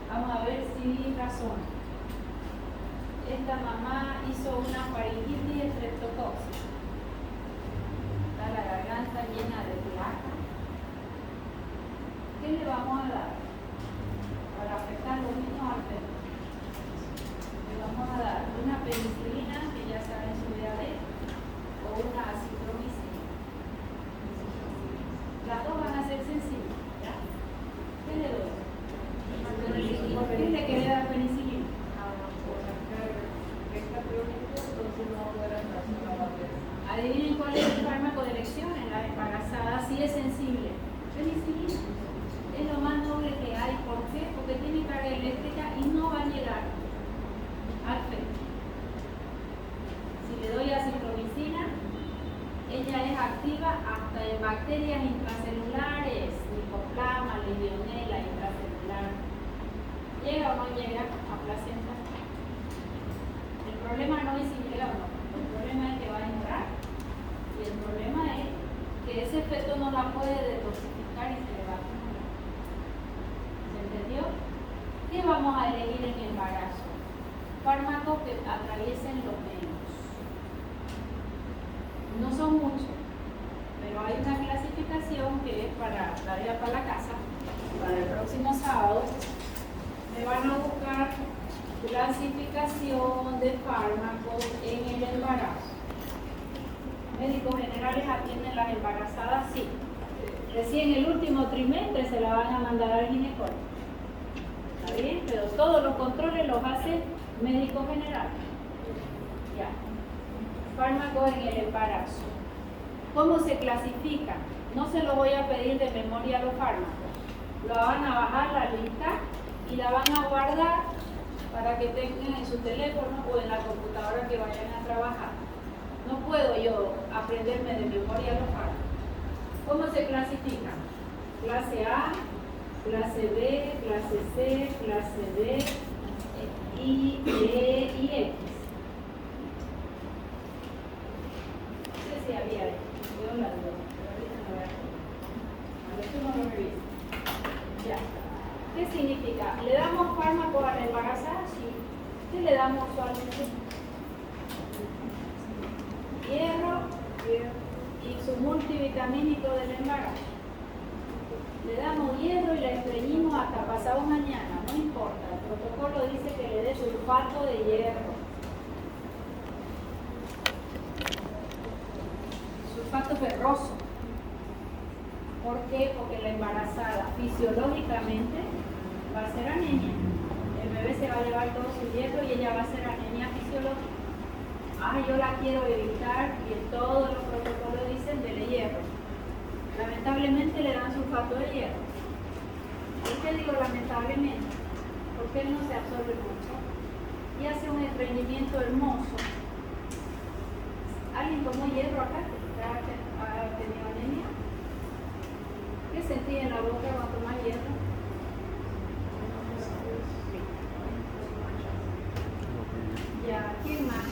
Vamos a ver si razón. Esta mamá hizo una faringitis estreptocóxica. Está la garganta llena de placa. ¿Qué le vamos a dar para afectar los niños al feto? Le vamos a dar una penicilina, que ya saben su DAD, o una acitromicina. Las dos van a ser sensibles. ¿Ya? ¿Qué le doy? ¿Por qué le quería dar penicilina? Adivinen cuál es el fármaco de elección en la embarazada, si es sensible. Penicilina. Es lo más noble que hay. ¿Por qué? Porque tiene carga eléctrica y no va a llegar al feto. Si le doy acitromicina, ella es activa hasta en bacterias intracelulares, Mycoplasma, Legionella, intracelular. ¿Llega o no llega a placenta? El problema no es si llega o no, el problema es que va a entrar. Y el problema es que ese feto no la puede detoxificar y se le va a acumular. ¿Se entendió? ¿Qué vamos a elegir en embarazo? Fármacos que atraviesen los venos. No son muchos, pero hay una clasificación que es para tarea para la casa, para el próximo sábado. Me van a buscar clasificación de fármacos en el embarazo. médicos generales atienden las embarazadas, sí. Recién el último trimestre se la van a mandar al ginecólogo. ¿Está bien? Pero todos los controles los hace médico general. Ya. Fármacos en el embarazo. ¿Cómo se clasifican? No se lo voy a pedir de memoria los fármacos. Lo van a bajar la lista y la van a guardar para que tengan en su teléfono o en la computadora que vayan a trabajar. No puedo yo aprenderme de memoria los fármacos. ¿Cómo se clasifican? Clase A, clase B, clase C, clase D, I, E y X. No sé si había yo la duda, pero ahorita no voy a poner. A ver, tú no lo revisas. Ya. ¿Qué significa? ¿Le damos fármacos a la embarazada? Sí. ¿Qué le damos usualmente? Hierro y su multivitamínico del embarazo. Le damos hierro y la estreñimos hasta pasado mañana, no importa. El protocolo dice que le dé sulfato de hierro. Sulfato ferroso. ¿Por qué? Porque la embarazada fisiológicamente va a ser anemia. El bebé se va a llevar todo su hierro y ella va a ser anemia fisiológica. Yo la quiero evitar y en todos los protocolos dicen dele hierro. Lamentablemente le dan sulfato de hierro. ¿Por qué digo lamentablemente? Porque él no se absorbe mucho y hace un estreñimiento hermoso. ¿Alguien tomó hierro acá? ¿Ha tenido anemia? ¿Qué sentí en la boca cuando tomás hierro? Ya, ¿quién más?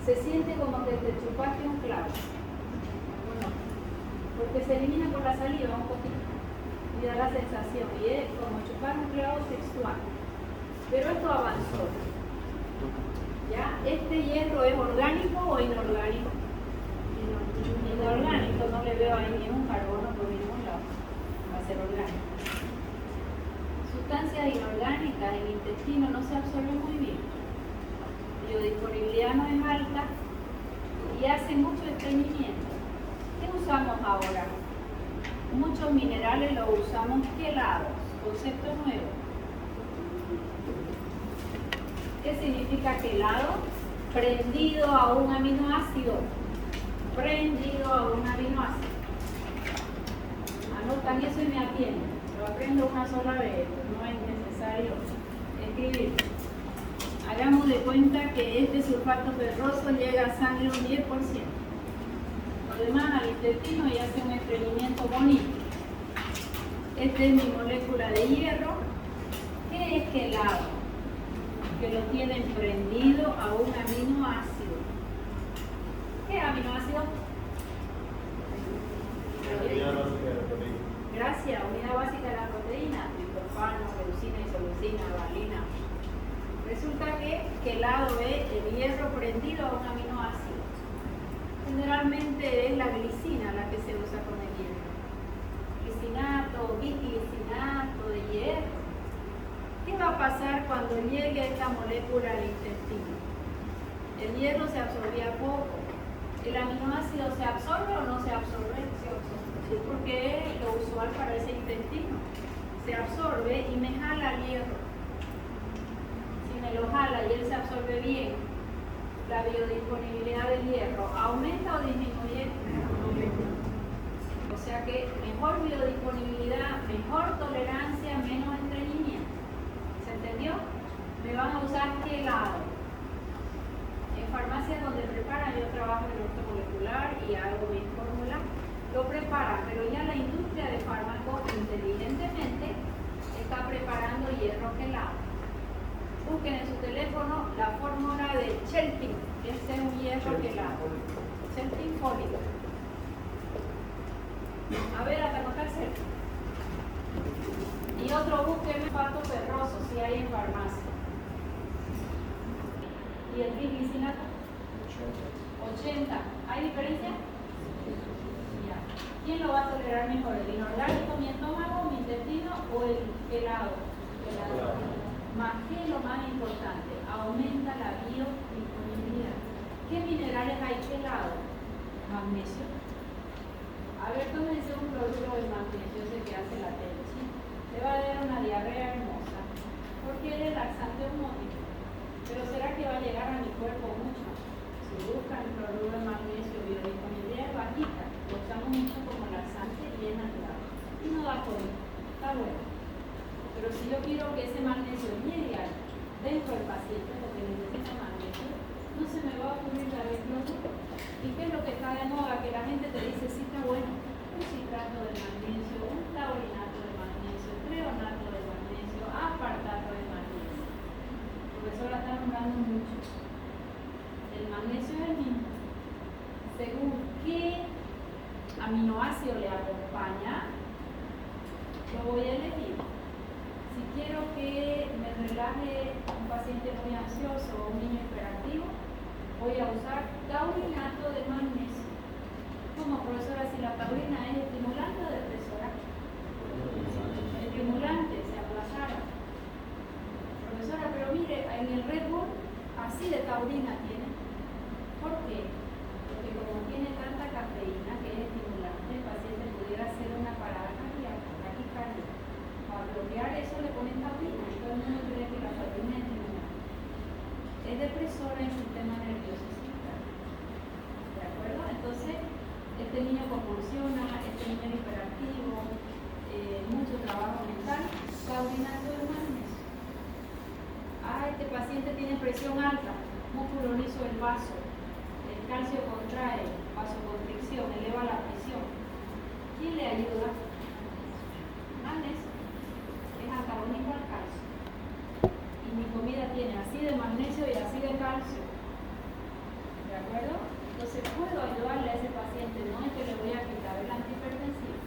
Se siente como que te chupaste un clavo. Bueno, porque se elimina por la saliva un poquito y da la sensación. Y es como chupar un clavo sexual. Pero esto avanzó. ¿Ya? ¿Este hierro es orgánico o inorgánico? Inorgánico, no le veo ahí ni un carbono por ningún lado. Va a ser orgánico. Sustancias inorgánicas en el intestino no se absorben muy bien. La biodisponibilidad no es alta y hace mucho estreñimiento. ¿Qué usamos ahora? Muchos minerales los usamos quelados, concepto nuevo. ¿Qué significa quelado? Prendido a un aminoácido. Prendido a un aminoácido. Anotan eso y me atienden. Lo aprendo una sola vez, no es necesario escribir. Hagamos de cuenta que este sulfato ferroso llega a sangre un 10%. Lo demás al intestino y hace un estreñimiento bonito. Esta es mi molécula de hierro. ¿Qué es quelado? Que lo tienen prendido a un aminoácido. ¿Qué aminoácido? Gracias, unidad básica de la proteína, triptofano, leucina, isoleucina, valina. Resulta que quelado es el hierro prendido a un aminoácido. Generalmente es la glicina la que se usa con el hierro. Glicinato, bisglicinato de hierro. ¿Qué va a pasar cuando llegue esta molécula al intestino? El hierro se absorbía poco. ¿El aminoácido se absorbe o no se absorbe? Se absorbe. Sí, porque es lo usual para ese intestino. Se absorbe y me jala el hierro. Si me lo jala y él se absorbe bien, la biodisponibilidad del hierro ¿aumenta o disminuye? O sea que mejor biodisponibilidad, mejor tolerancia, menos estreñimiento. ¿Se entendió? Me van a usar quelado. En farmacias donde preparan, yo trabajo en el ortomolecular y hago mi fórmula, lo preparan, pero ya la industria de fármacos inteligentemente está preparando hierro quelado. Busquen en su teléfono la fórmula de Chelting, que es un hierro quelado. Chelting fólico. A ver, hasta anotar cerca. Y otro busquen sulfato ferroso, si hay en farmacia. ¿Y el bisglicinato? 80. ¿Hay diferencia? Ya. ¿Quién lo va a tolerar mejor? ¿El inorgánico, mi estómago, mi intestino o el helado? Más que lo más importante, aumenta la biodisponibilidad. ¿Qué minerales hay quelados? magnesio. A ver, tómense un cloruro de magnesio, ese que hace la tele, ¿sí? Le va a dar una diarrea hermosa, porque es laxante osmótico. Pero ¿será que va a llegar a mi cuerpo mucho? Si buscan el cloruro de magnesio, biodisponibilidad es bajita, lo usamos mucho como laxante y es natural. Y no da COVID, está bueno. Pero si yo quiero que ese magnesio llegue dentro del paciente, porque necesita magnesio, no se me va a ocurrir dar el cloruro. ¿Y qué es lo que está de moda? Que la gente te dice, sí está bueno, un citrato de magnesio, un taurinato de magnesio, treonato de magnesio, aspartato de magnesio. Profesora está nombrando mucho. El magnesio es el mismo. Según qué aminoácido le acompaña, lo voy a elegir. Si quiero que me relaje un paciente muy ansioso o un niño hiperactivo, voy a usar taurinato de magnesio. Como profesora, si la taurina es estimulante o depresora, estimulante, se aplazara. Profesora, pero mire, en el Red Bull así de taurina tiene. ¿Por qué? Porque como tiene tanta cafeína que es estimulante, el paciente pudiera hacer una parada cardíaca, taquicardia. Para bloquear eso le ponen taurina y todo el mundo cree que la taurina es estimulante. Es depresora en el sistema nervioso central. ¿De acuerdo? Entonces, este niño convulsiona, este niño es hiperactivo, mucho trabajo mental, taurinato de magnesio. Este paciente tiene presión alta, músculo liso del vaso, el calcio contrae, vasoconstricción, eleva la presión. ¿Quién le ayuda? Magnesio. Es antagónico al calcio. Y mi comida tiene así de magnesio y así de calcio. ¿De acuerdo? Entonces puedo ayudarle a ese paciente, no es que le voy a quitar el antihipertensivo,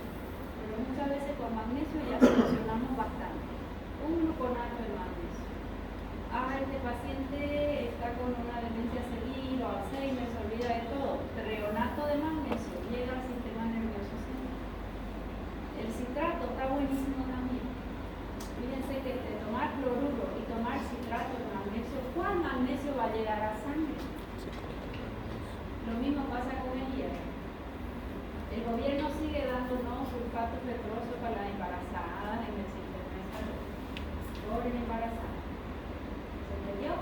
pero muchas veces con magnesio ya solucionamos bastante. Un gluconato de magnesio. Este paciente está con una demencia senil o Alzheimer, se olvida de todo. Treonato de magnesio llega al sistema nervioso central. El citrato está buenísimo también. Fíjense que tomar cloruro y tomar citrato de magnesio, ¿cuál magnesio va a llegar a sangre? Lo mismo pasa con el hierro. El gobierno sigue dándonos sulfato ferroso para las embarazadas en el sistema de salud. Pobre embarazada. ¿Se entendió?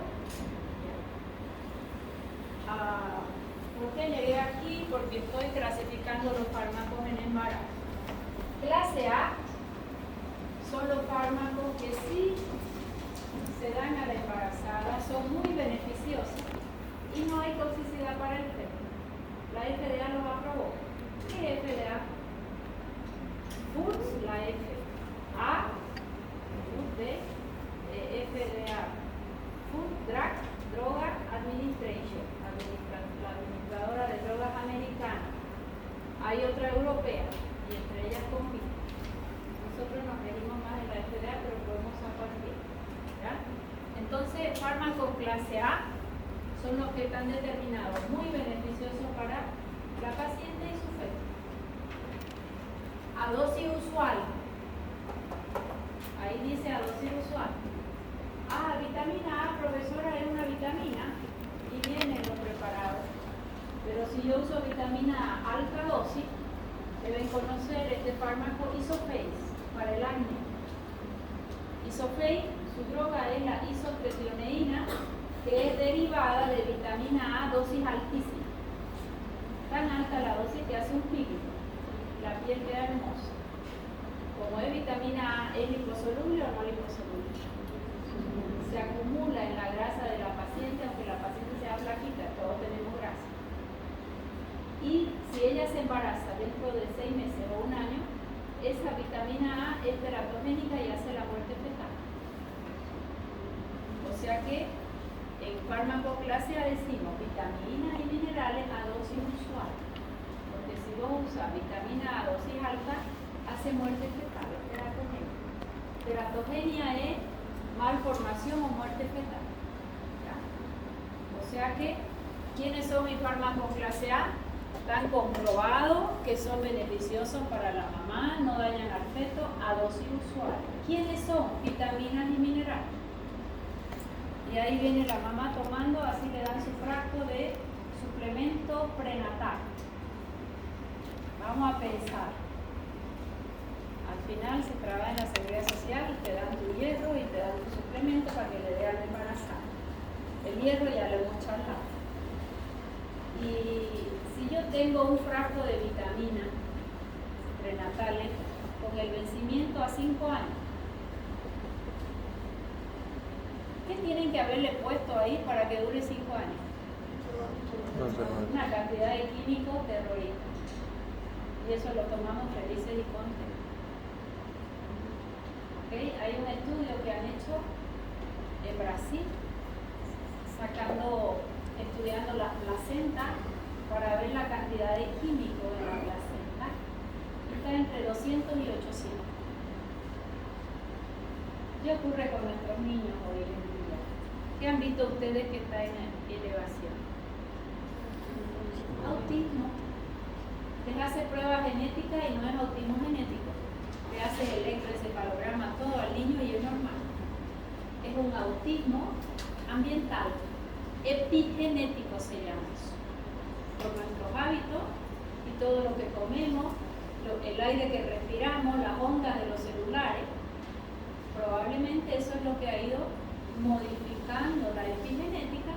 ¿Por qué llegué aquí? Porque estoy clasificando los fármacos en embarazo. Clase A son los fármacos que sí se dan a la embarazada, son muy beneficiosos y no hay toxicidad para el feto. La FDA los aprobó. ¿Qué es FDA? Foods, la F. A, Food D, FDA. Food Drug, Droga Administration, la administradora de drogas americana. Hay otra europea y entre ellas compiten. Nosotros nos regimos más en la FDA, pero podemos usar cualquiera. ¿Ya? Entonces, fármacos clase A son los que están determinados muy beneficiosos para la paciente y su feto. A dosis usual. Ahí dice a dosis usual. Vitamina A, profesora, es una vitamina y vienen los preparados. Pero si yo uso vitamina A alta dosis, deben conocer este fármaco Isofeis para el acné. Isofeis, su droga es la isopretioneína, que es derivada de vitamina A dosis altísima. Tan alta la dosis que hace un pico. La piel queda hermosa. Como es vitamina A, ¿es liposoluble o no liposoluble? Se acumula en la grasa de la paciente, aunque la paciente sea flaquita, todos tenemos grasa. Y si ella se embaraza dentro de 6 meses o un año, esa vitamina A es teratogénica y hace la muerte fetal. O sea que en fármaco clase A decimos vitaminas y minerales a dosis usual. Porque si vos usas vitamina A a dosis alta, hace muerte fetal, es teratogénica. Teratogenia es malformación o muerte fetal. ¿Ya? O sea que, ¿quiénes son mis fármacos clase A? Están comprobados que son beneficiosos para la mamá, no dañan al feto a dosis usual. ¿Quiénes son? Vitaminas y minerales. Y ahí viene la mamá tomando, así le dan su frasco de suplemento prenatal. Vamos a pensar. Al final se trabaja en la seguridad social y te dan tu hierro y te dan tu suplemento para que le dé a la embarazada. El hierro ya lo hemos charlado. Y si yo tengo un frasco de vitaminas prenatales con el vencimiento a 5 años, ¿qué tienen que haberle puesto ahí para que dure 5 años? Una cantidad de químicos terroristas. Y eso lo tomamos felices y contentos. ¿Okay? Hay un estudio que han hecho en Brasil, estudiando la placenta para ver la cantidad de químicos en la placenta. Está entre 200 y 800. ¿Qué ocurre con nuestros niños hoy en día? ¿Qué han visto ustedes que está en elevación? Autismo. Les hace pruebas genéticas y no es autismo genético. Le hace electroencefalograma todo al niño y es normal. Es un autismo ambiental, epigenético se llama eso. Por nuestros hábitos y todo lo que comemos, el aire que respiramos, las ondas de los celulares, probablemente eso es lo que ha ido modificando la epigenética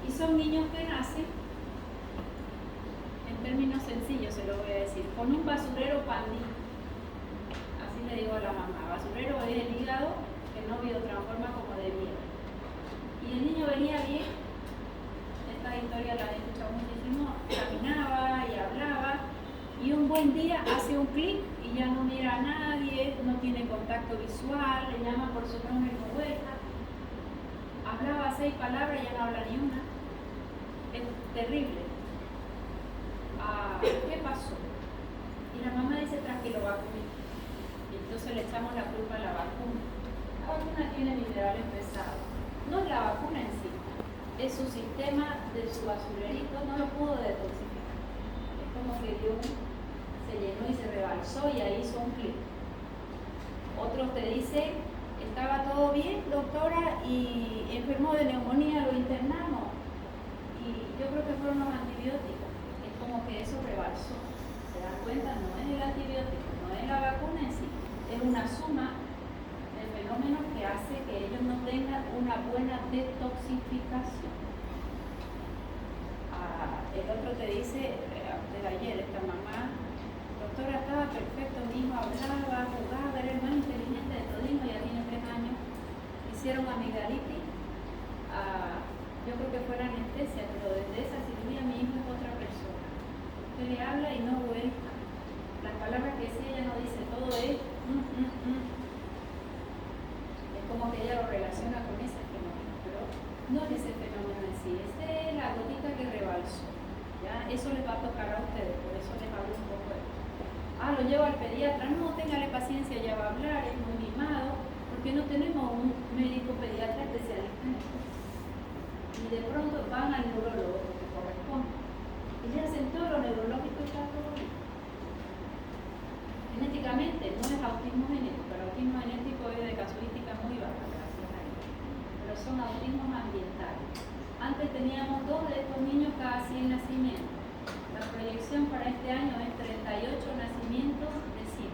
y son niños que nacen, en términos sencillos se lo voy a decir, con un basurero pandí. Así le digo a la mamá, basurero es el hígado que no biotransforma como debía. Y el niño venía bien, esta historia la he escuchado muchísimo, caminaba y hablaba y un buen día hace un clic y ya no mira a nadie, no tiene contacto visual, le llama por su nombre y no vuelta. Hablaba 6 palabras y ya no habla ni una. Es terrible. ¿Qué pasó? Y la mamá dice, tranquilo, vacuné. Y entonces le echamos la culpa a la vacuna. La vacuna tiene minerales pesados. No es la vacuna en sí, es su sistema de su basurerito, no lo pudo detoxificar. Es como que se llenó y se rebalsó y ahí hizo un clic. Otros te dicen, estaba todo bien, doctora, y enfermo de neumonía, lo internamos. Y yo creo que fueron los antibióticos. Es como que eso rebalsó. ¿Se dan cuenta? No es el antibiótico, no es la vacuna en sí, es una suma de fenómenos que hace que ellos no tengan una buena detoxificación. El otro te dice, de ayer, esta mamá, doctora, estaba perfecto, mi hijo hablaba, jugaba, era el más inteligente de todito, ya tiene 3 años. Hicieron amigdalitis, yo creo que fue la anestesia, pero desde esa cirugía mi hijo es otra persona. Usted le habla y no vuelta. Las palabras que sí ella no dice, todo es Es como que ella lo relaciona con ese fenómeno, pero no es ese fenómeno en sí, es la gotita que rebalsó. ¿Ya? Eso les va a tocar a ustedes, por eso les hablo un poco de lo llevo al pediatra, no, téngale paciencia, ya va a hablar, es muy mimado, porque no tenemos un médico pediatra especialista en esto. Y de pronto van al neurólogo, que corresponde, y le hacen todo lo neurológico y está todo bien. Genéticamente no es autismo genético, el autismo genético es de casuística muy baja, gracias a Dios, pero son autismos ambientales. Antes teníamos 2 de estos niños cada 100 nacimientos. La proyección para este año es 38 nacimientos de 100.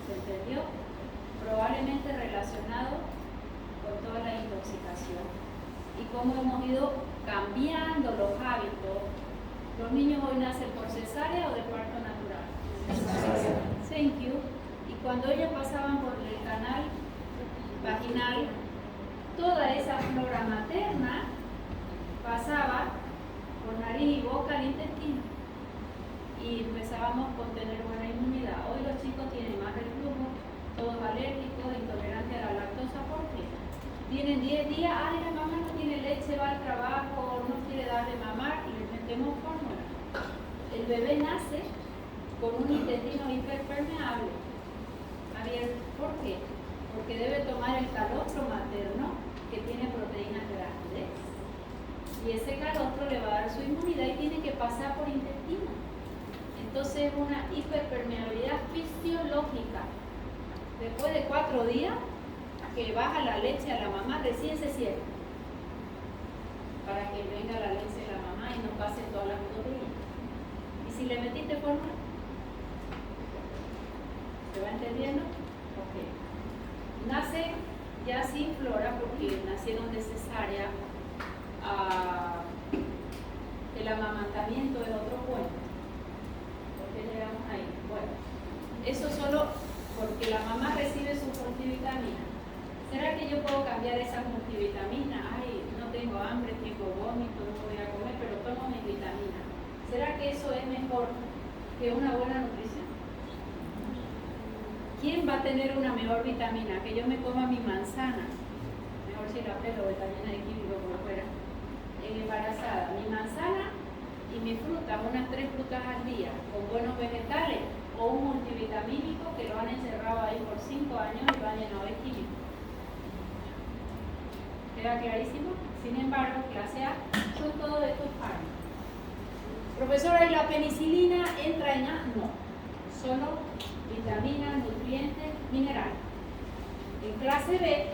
¿Se entendió? Probablemente relacionado con toda la intoxicación. Y cómo hemos ido cambiando los hábitos. Los niños hoy nacen por cesárea o de parto natural. Thank you. Y cuando ellos pasaban por el canal vaginal, toda esa flora materna pasaba por nariz y boca al intestino y empezábamos con tener buena inmunidad. Hoy los chicos tienen más reflujo, todos alérgicos, intolerantes a la lactosa. ¿Por qué? Tienen 10 días, la mamá no tiene leche, va al trabajo, no quiere darle mamar y les metemos fórmula. El bebé nace con un intestino hiperpermeable abierto. ¿Por qué? Porque debe tomar el calostro materno que tiene proteínas grandes y ese calostro le va a dar su inmunidad y tiene que pasar por intestino. Entonces es una hiperpermeabilidad fisiológica. Después de 4 días que baja la leche a la mamá, recién se cierra para que venga la leche de la mamá y no pase todas las proteínas. Y si le metiste fórmula? ¿Se va entendiendo? Ok. Nace ya sin flora porque nacieron de cesárea. El amamantamiento es otro cuento. ¿Por qué llegamos ahí? Bueno, eso solo porque la mamá recibe su multivitamina. ¿Será que yo puedo cambiar esa multivitamina? Ay, no tengo hambre, tengo vómito, no voy a comer, pero tomo mi vitamina. ¿Será que eso es mejor que una buena nutrición? ¿Quién va a tener una mejor vitamina? Que yo me coma mi manzana. Mejor si la pelo, porque también hay químico por fuera. Embarazada, mi manzana y mi fruta, unas 3 frutas al día, con buenos vegetales, o un multivitamínico que lo han encerrado ahí por 5 años y lo han llenado de químicos. ¿Queda clarísimo? Sin embargo, clase A son todos estos fármacos. Profesora, ¿y la penicilina entra en A? No, solo vitaminas, nutrientes, minerales. En clase B,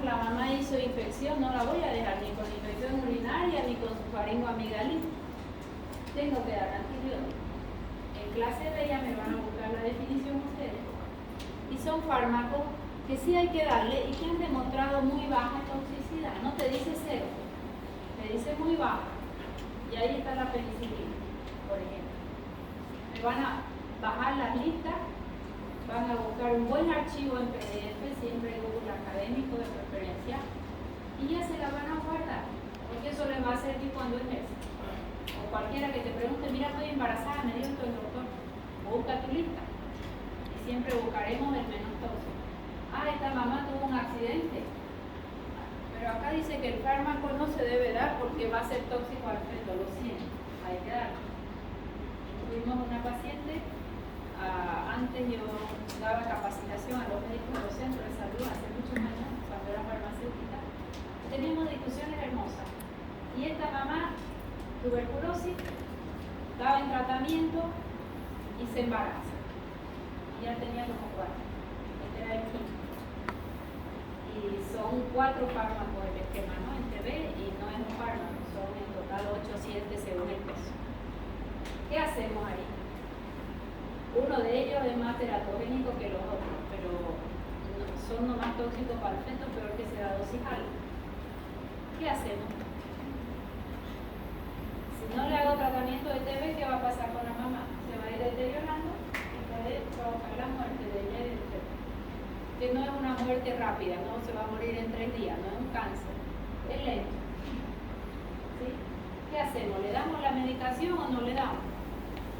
la mamá hizo infección, no la voy a dejar ni con infección urinaria ni con su faringoamigdalitis. Tengo que dar antibióticos. En clase B ya me van a buscar la definición ustedes. Y son fármacos que sí hay que darle y que han demostrado muy baja toxicidad. No te dice cero, te dice muy baja. Y ahí está la penicilina, por ejemplo. Me van a bajar las listas, van a buscar un buen archivo en PDF, siempre en Google académico de preferencia, y ya se la van a guardar, porque eso les va a servir cuando ejerce. O cualquiera que te pregunte, mira, estoy embarazada, me dio esto el doctor, busca tu lista. Y siempre buscaremos el menos tóxico. Esta mamá tuvo un accidente, pero acá dice que el fármaco no se debe dar porque va a ser tóxico al feto, lo siento, hay que darlo. Tuvimos una paciente, antes yo daba capacitación a los médicos de los centros de salud hace muchos años, cuando era farmacéutica. Teníamos discusiones hermosas. Y esta mamá, tuberculosis, estaba en tratamiento y se embaraza. Y ya tenía como 4. Este era el quinto. Y son 4 fármacos el esquema, ¿no? Entre B y no es un fármaco, son en total 8 o 7 según el peso. ¿Qué hacemos ahí? Uno de ellos es más teratogénico que los otros, pero son no más tóxicos para el feto, peor que sea dosis alta. ¿Qué hacemos? Si no le hago tratamiento de TB, ¿qué va a pasar con la mamá? Se va a ir deteriorando y puede provocar la muerte de ella y del feto. Que no es una muerte rápida, no se va a morir en 3 días, no es un cáncer, es lento. ¿Sí? ¿Qué hacemos? ¿Le damos la medicación o no le damos?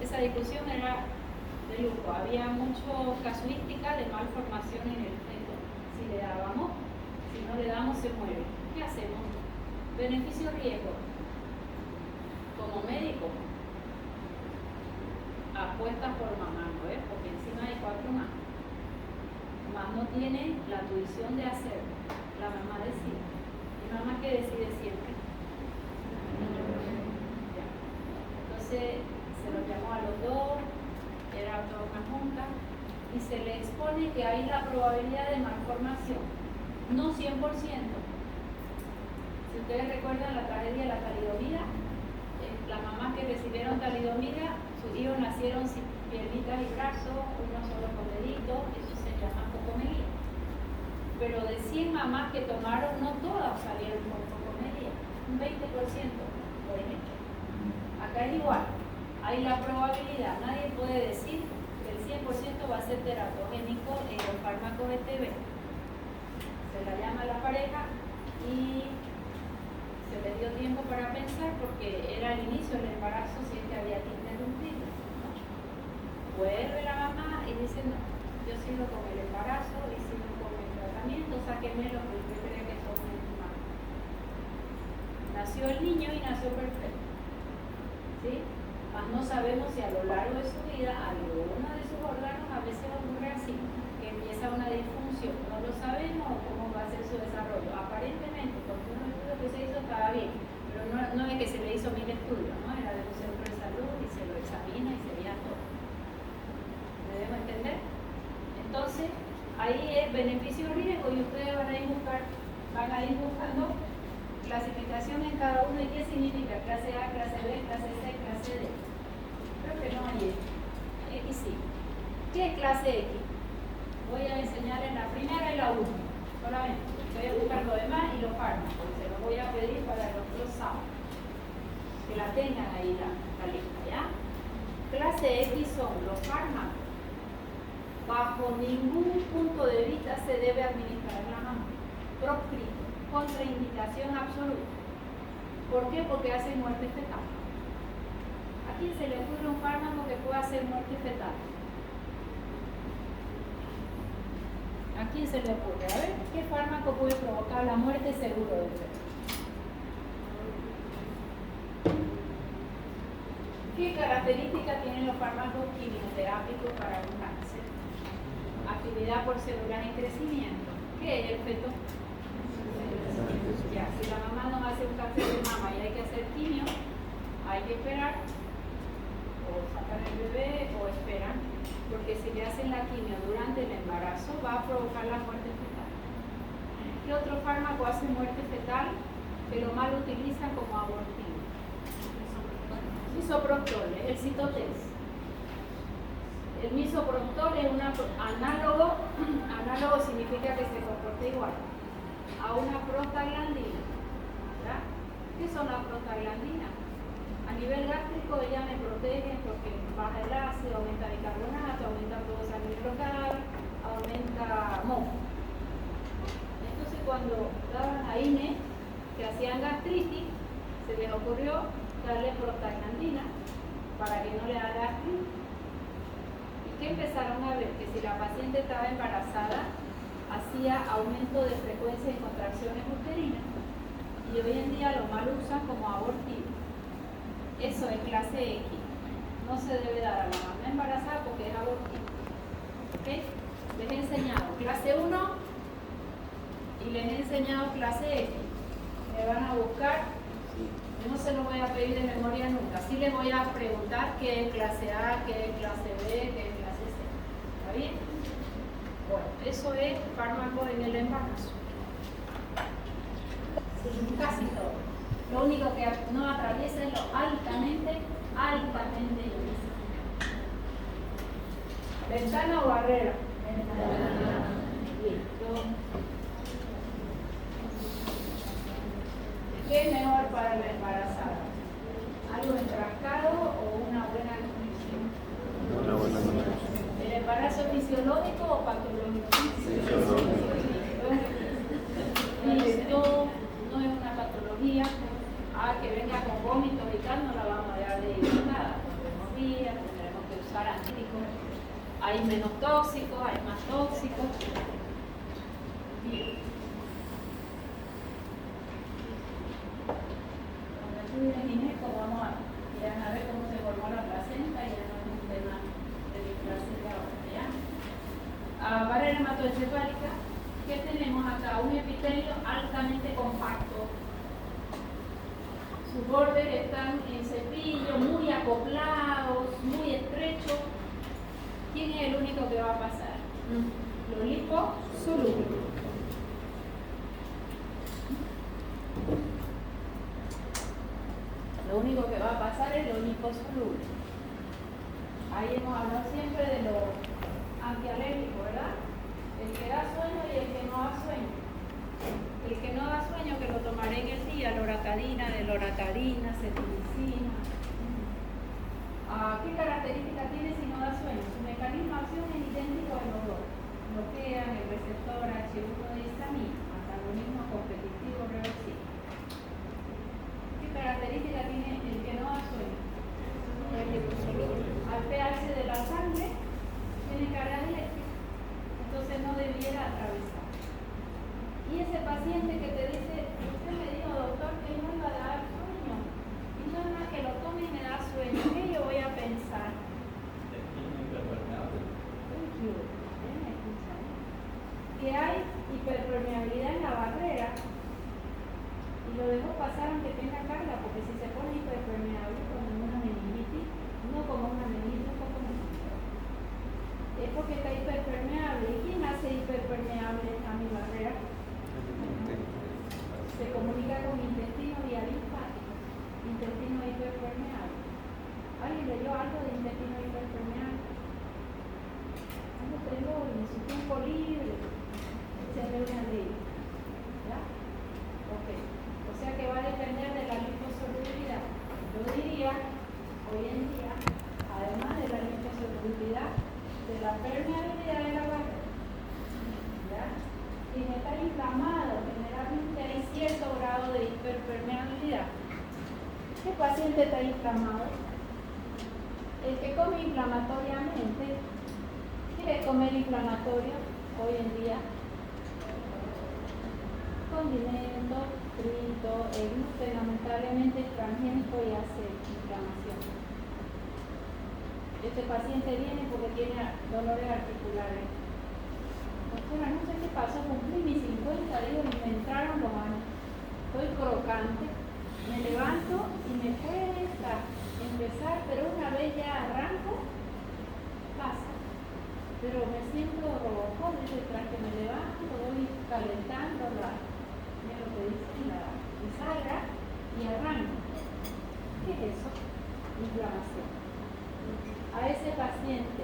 Esa discusión era de lujo, había mucho casuística de malformación en el feto. Si le dábamos, si no le damos se muere. ¿Qué hacemos? Beneficio-riesgo. Como médico, apuestas por mamá, ¿no es? Porque encima hay 4 más. Más no tiene la tuición de hacerlo. La mamá decide. ¿Y mamá qué decide siempre? Entonces se los llamó a los 2, era toda una junta, y se le expone que hay la probabilidad de malformación, no 100%. Si ustedes recuerdan la tragedia de la talidomida, las mamás que recibieron talidomida, sus hijos nacieron sin piernitas y brazos, uno solo con deditos, eso se llama cocomelía. Pero de 100 mamás que tomaron, no todas salieron con cocomelía, un 20%, por ejemplo. Acá es igual, hay la probabilidad, nadie puede decir que el 100% va a ser teratogénico en los fármacos de TB. Se la llama a la pareja y se le dio tiempo para pensar porque era el inicio del embarazo si es que había que interrumpirlo. ¿No? Vuelve la mamá y dice, no, yo sigo con el embarazo y sigo con el tratamiento, sáquenme lo que usted cree que son mis manos. Nació el niño y nació perfecto. ¿Sí? Mas no sabemos si a lo largo de su vida alguno de sus órganos a veces ocurre así, que empieza una disfunción. No lo sabemos o cómo va a ser su desarrollo. Aparentemente, porque uno estudio que se hizo estaba bien, pero no es que se le hizo 1000 estudios, ¿no? Era de un centro de salud y se lo examina y se veía todo. ¿Me debo entender? Entonces, ahí es beneficio-riesgo y ustedes van a ir buscando clasificación en cada uno. ¿Y qué significa? Clase A, clase B, clase C, clase clase D. Creo que no hay X. X sí. ¿Qué es clase X? Voy a enseñar en la primera y la última, solamente. Voy a buscar lo demás y los fármacos. Se los voy a pedir para los otros sábados. Que la tengan ahí la lista, ¿ya? Clase X son los fármacos. Bajo ningún punto de vista se debe administrar en la mano. Proscrito. Contraindicación absoluta. ¿Por qué? Porque hace muerte fetal. ¿A quién se le ocurre un fármaco que pueda hacer muerte fetal? ¿A quién se le ocurre? A ver, ¿qué fármaco puede provocar la muerte seguro del feto? ¿Qué características tienen los fármacos quimioterápicos para un cáncer? Actividad por células en crecimiento. ¿Qué es el feto? Ya, si la mamá no hace un cáncer de mama y hay que hacer quimio, hay que esperar, o sacan el bebé o esperan, porque si le hacen la quimio durante el embarazo va a provocar la muerte fetal. ¿Qué otro fármaco hace muerte fetal que lo mal utilizan como abortivo? Misoprostol, el Citotex. El misoprostol es un análogo significa que se comporta igual a una prostaglandina. ¿Ya? ¿Qué son las prostaglandinas? A nivel gástrico ellas me protegen porque baja el ácido, aumenta bicarbonato, aumenta glucosa, aumenta moco. Entonces cuando daban a INE que hacían gastritis, se les ocurrió darle prostaglandina para que no le haga gastritis. ¿Y qué empezaron a ver? Que si la paciente estaba embarazada, hacía aumento de frecuencia en contracciones uterinas y hoy en día lo mal usan como abortivo. Eso es clase X. No se debe dar a la mamá embarazada porque es abortivo. ¿Ok? Les he enseñado clase 1 y les he enseñado clase X. Me van a buscar. Yo no se lo voy a pedir de memoria nunca. Sí les voy a preguntar qué es clase A, qué es clase B, qué es clase C. ¿Está bien? Bueno, eso es fármaco en el embarazo. Sí, casi todo. Lo único que no atraviesa es lo altamente ionizante. ¿Ventana o barrera? Ventana. Listo. ¿Qué es mejor para la embarazada? ¿Algo enfrascado o una buena nutrición? Una buena nutrición. ¿El embarazo es fisiológico o patológico? Fisiológico. Esto no es una patología. Que venga con vómitos y tal, no la vamos a dar de nada. Tendremos vías, tendremos que usar antíticos. Hay menos tóxicos, hay más tóxicos. Bien. Cuando estudien gineco vamos a ver cómo se formó la placenta y ya no es un tema de mi clase de ahora, ¿ya? Barrera hematoencefálica, ¿qué tenemos acá? Un epitelio altamente compacto. Sus bordes están en cepillo, muy acoplados, muy estrechos. ¿Quién es el único que va a pasar? Los liposolubles. Lo único que va a pasar es los liposolubles. Ahí hemos hablado siempre de los antialérgicos, ¿verdad? El que da sueño y el que no da sueño. El que no da sueño, que lo tomaré en el día, loratadina, cetiricina. ¿Qué características tiene si no da sueño? Su mecanismo de acción es idéntico a los dos. Bloquean el receptor H1 de histamina, antagonismo competitivo reversible. ¿Qué característica tiene el que no da sueño? Al pH de la sangre tiene carga eléctrica, entonces no debiera atravesar. Y ese paciente que te dice, usted me dijo, doctor, que no iba a dar sueño, y no es más que lo tome y me da sueño, ¿qué yo voy a pensar? Que hay hiperpermeabilidad en la barrera y lo dejo pasar aunque tenga carga, porque si se pone hiperpermeable como una meningitis, no como una meningitis, un poco menos, es porque está hiperpermeable. ¿Y quién hace hiperpermeable a mi barrera? Se comunica con intestino vía linfático, intestino hiperpermeable. ¿Alguien leyó algo de intestino hiperpermeable? Algo tengo en su tiempo libre. Se reúnen de ellos. ¿Ya? Ok. O sea que va a depender de la liposolubilidad. Yo diría, hoy en día, además de la liposolubilidad, de la permeabilidad de la barrera. ¿Ya? Quien está inflamado, generalmente hay cierto grado de hiperpermeabilidad. ¿Qué paciente está inflamado? El que come inflamatoriamente. ¿Quiere comer inflamatorio hoy en día? Condimento, frito, el gluten lamentablemente es transgénico y hace inflamación. Este paciente viene porque tiene dolores articulares. Doctora, no sé qué pasó, cumplí mis 50, digo, y me entraron los años. Estoy crocante, me levanto y me cuesta empezar, pero una vez ya arranco, pasa. Pero me siento robocó detrás que me levanto, voy calentando lo que dice la bisagra y arranco. ¿Qué es eso? Inflamación. A ese paciente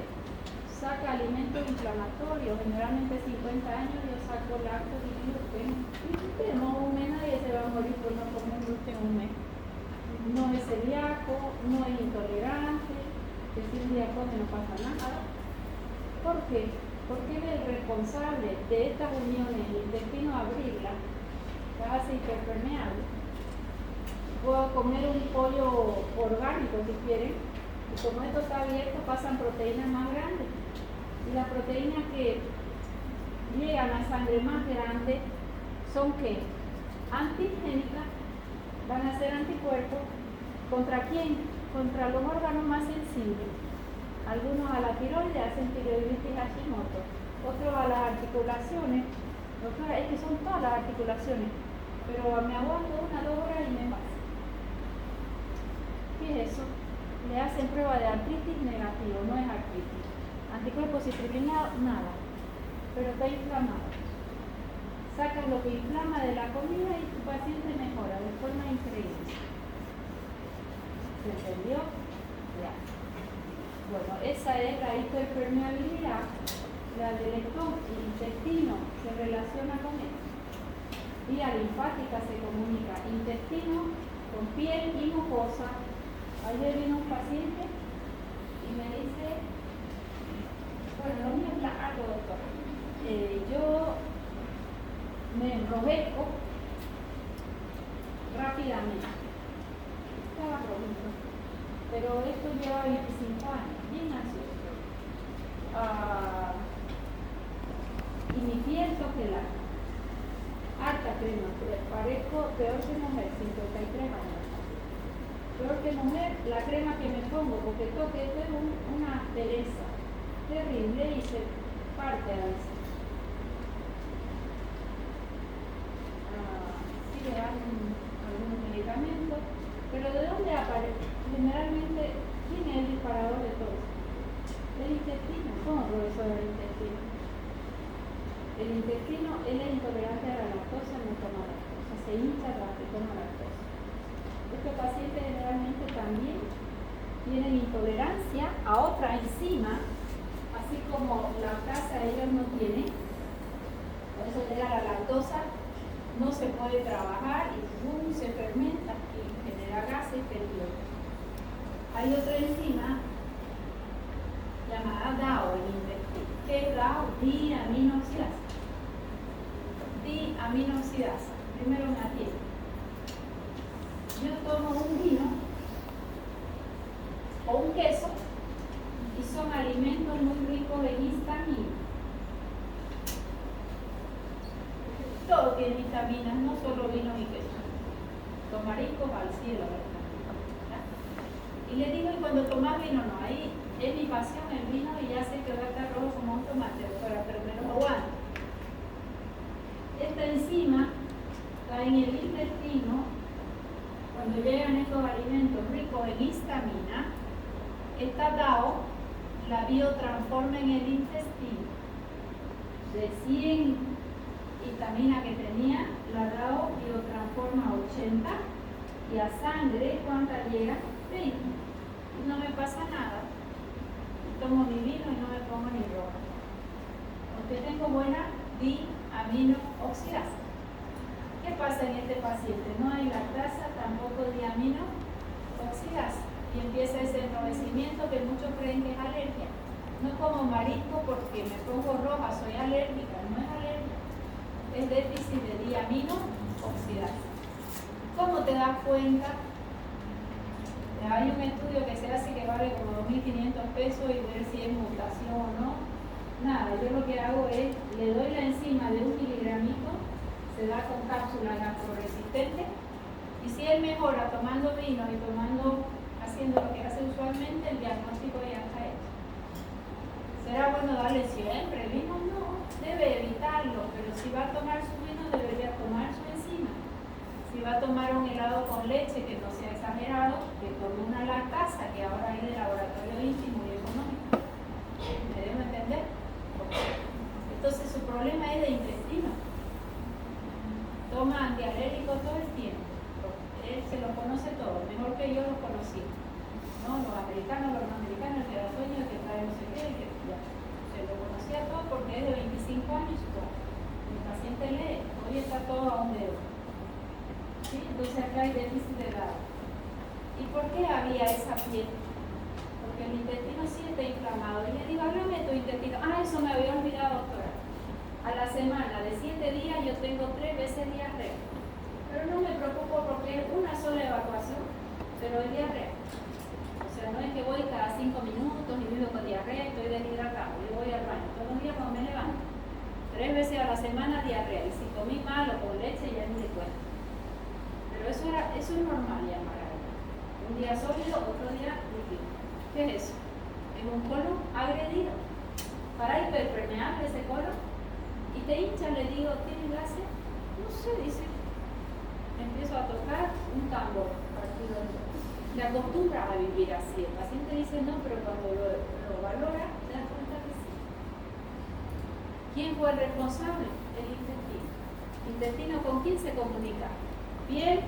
saca alimentos inflamatorios, generalmente 50 años yo saco lácteos y gluten. Y gluten no, nadie se va a morir por no comer gluten un mes. No es celíaco, no es intolerante, que si un día come no pasa nada. ¿Por qué? Porque él es el responsable de estas uniones, el intestino abrirla, la hace hiperpermeable. Puedo comer un pollo orgánico si quieren, y como esto está abierto pasan proteínas más grandes. Y las proteínas que llegan a sangre más grande son ¿qué? Antigénicas, van a ser anticuerpos. ¿Contra quién? Contra los órganos más sensibles. Algunos a la tiroides hacen tiroiditis Hashimoto, otros a las articulaciones. Doctora, es que son todas las articulaciones, pero me aguanto 1 o 2 horas y me pasa. ¿Qué es eso? Le hacen prueba de artritis negativo, no es artritis. Anticuerpos citrulinados, nada, pero está inflamado. Sacas lo que inflama de la comida y tu paciente mejora de forma increíble. ¿Se entendió? Ya. Bueno, esa es la hiperpermeabilidad, la del intestino se relaciona con esto. Vía linfática se comunica intestino con piel y mucosa. Ayer vino un paciente y me dice, bueno, lo mío es largo, doctor. Yo me enrojezco rápidamente. Estaba rojito, pero esto lleva 25 años, bien ansioso. Y mi piel toquela, harta crema, parezco peor que mujer, 53 años. Peor que mujer, la crema que me pongo, porque toque esto es una pereza terrible y se parte a veces. Sí le dan algunos medicamentos, pero ¿de dónde aparece? Generalmente, ¿quién es el disparador de todo? El intestino. ¿Cómo profesor del intestino? El intestino, él es intolerante a la lactosa, no toma lactosa, se hincha rápido, toma lactosa. Estos pacientes generalmente también tienen intolerancia a otra enzima, así como lactasa ellos no tienen. Por eso llega la lactosa, no se puede trabajar y boom, se fermenta y genera gases peligrosos. Hay otra enzima llamada DAO en intestino. ¿Qué es DAO? Diaminoxidasa. Diaminoxidasa. Primero me atiendo. Yo tomo un vino o un queso y son alimentos muy ricos en histamina. Todo tiene vitaminas, no solo vino y queso. Los mariscos al cielo, ¿verdad? Y le digo, y cuando tomas vino, no, ahí es mi pasión el vino y ya sé que va a estar rojo como un tomate, pero menos aguanto. Esta enzima está en el intestino. Cuando llegan estos alimentos ricos en histamina, esta DAO la biotransforma en el intestino. De 100 histamina que tenía, la DAO biotransforma a 80 y a sangre, ¿cuántas llega? 20. no me pasa nada. Tomo mi vino y no me pongo ni roja. Porque tengo buena diaminooxidasa. ¿Qué pasa en este paciente? No hay lactasa, tampoco diaminooxidasa. Y empieza ese enrojecimiento que muchos creen que es alergia. No como marisco porque me pongo roja, soy alérgica. No es alergia, es déficit de diaminooxidasa. ¿Cómo te das cuenta? Hay un estudio que se hace que vale como 2.500 pesos y ver si es mutación o no. Nada, yo lo que hago es, le doy la enzima de 1 miligramito, se da con cápsula gastroresistente, y si él mejora tomando vino y haciendo lo que hace usualmente, el diagnóstico ya está hecho. ¿Será bueno darle siempre el vino? No, debe evitarlo, pero si va a tomar su vino debería tomar su enzima. Si va a tomar un helado con leche que no sea exagerado, que tome una lactasa que ahora es de laboratorio íntimo y económico. ¿Me debo entender? Entonces su problema es de intestino. Toma antialérgicos todo el tiempo. Él se lo conoce todo, mejor que yo lo conocí. ¿No? Los americanos, los no americanos, el que da sueño, el que trae no sé qué, el que ya. Se lo conocía todo porque es de 25 años. El paciente lee, hoy está todo a un dedo. ¿Sí? Entonces acá hay déficit de grado. ¿Y por qué había esa piel? Porque el intestino sí está inflamado. Y le digo, háblame de tu intestino. Ah, eso me había olvidado, doctora. A la semana de 7 días yo tengo 3 veces diarrea. Pero no me preocupo porque es una sola evacuación, pero es diarrea. O sea, no es que voy cada 5 minutos y vivo con diarrea y estoy deshidratado. Yo voy al baño todos los días cuando me levanto. 3 veces a la semana diarrea. Y si comí mal o con leche ya ni le cuento. Pero eso es normal ya, Margarita. Un día sólido, otro día líquido. ¿Qué es eso? Es un colon agredido. Para hiperpermeable ese colon. Y te hincha, le digo, ¿tiene gases? No sé, dice. Empiezo a tocar un tambor partido en dos. Le acostumbra a vivir así. El paciente dice no, pero cuando lo valora, te das cuenta que sí. ¿Quién fue el responsable? El intestino. ¿Intestino con quién se comunica? Piel,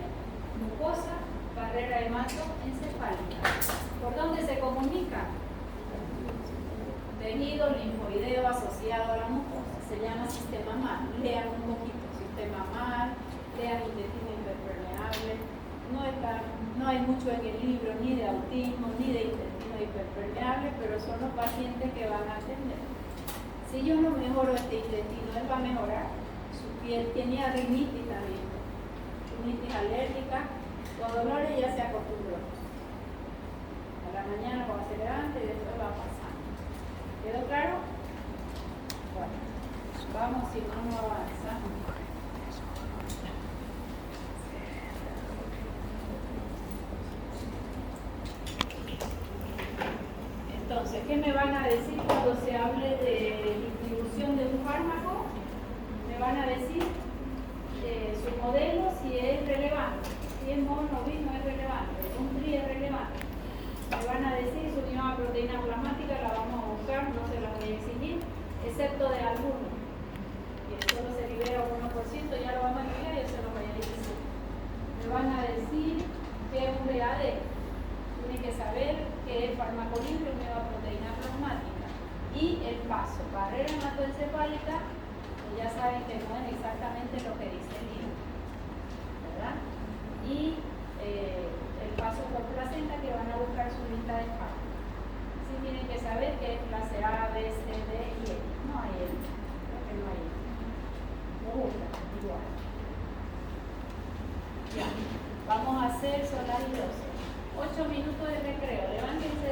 mucosa, barrera hematoencefálica. ¿Por dónde se comunica? Tejido linfoideo asociado a la mucosa. Se llama sistema MAR. Lean un poquito. Sistema MAR, lean intestino hiperpermeable. No hay mucho en el libro ni de autismo ni de intestino hiperpermeable, pero son los pacientes que van a atender. Si yo no mejoro este intestino, él va a mejorar. Su piel tenía rinitis también. Rinitis alérgica, con dolores ya se acostumbró. A la mañana cuando se levanta y después va pasando. ¿Quedó claro? Bueno, vamos si no avanzamos. Entonces, ¿qué me van a decir cuando se hable de distribución de un fármaco? Me van a decir su modelo, si es relevante, si es mono, vino es relevante, un tri es relevante. Me van a decir su unión a proteína plasmática, la vamos a buscar, no se la voy a exigir, excepto de algunos. Y solo se libera un 1%, ya lo vamos a estudiar y yo se lo voy a decir. Me van a decir que es un BAD. Tiene que saber que es fármaco libre, nueva proteína plasmática. Y el paso, barrera hematoencefálica, que ya saben que no es exactamente lo que dice el libro, ¿verdad? Y el paso por placenta, que van a buscar su lista de fármacos. Sí tienen que saber que es clase A, B, C, D y E. No hay E, creo que no hay E. No gusta, igual. Ya, vamos a hacer solar y 12. 8 minutos de recreo, levántense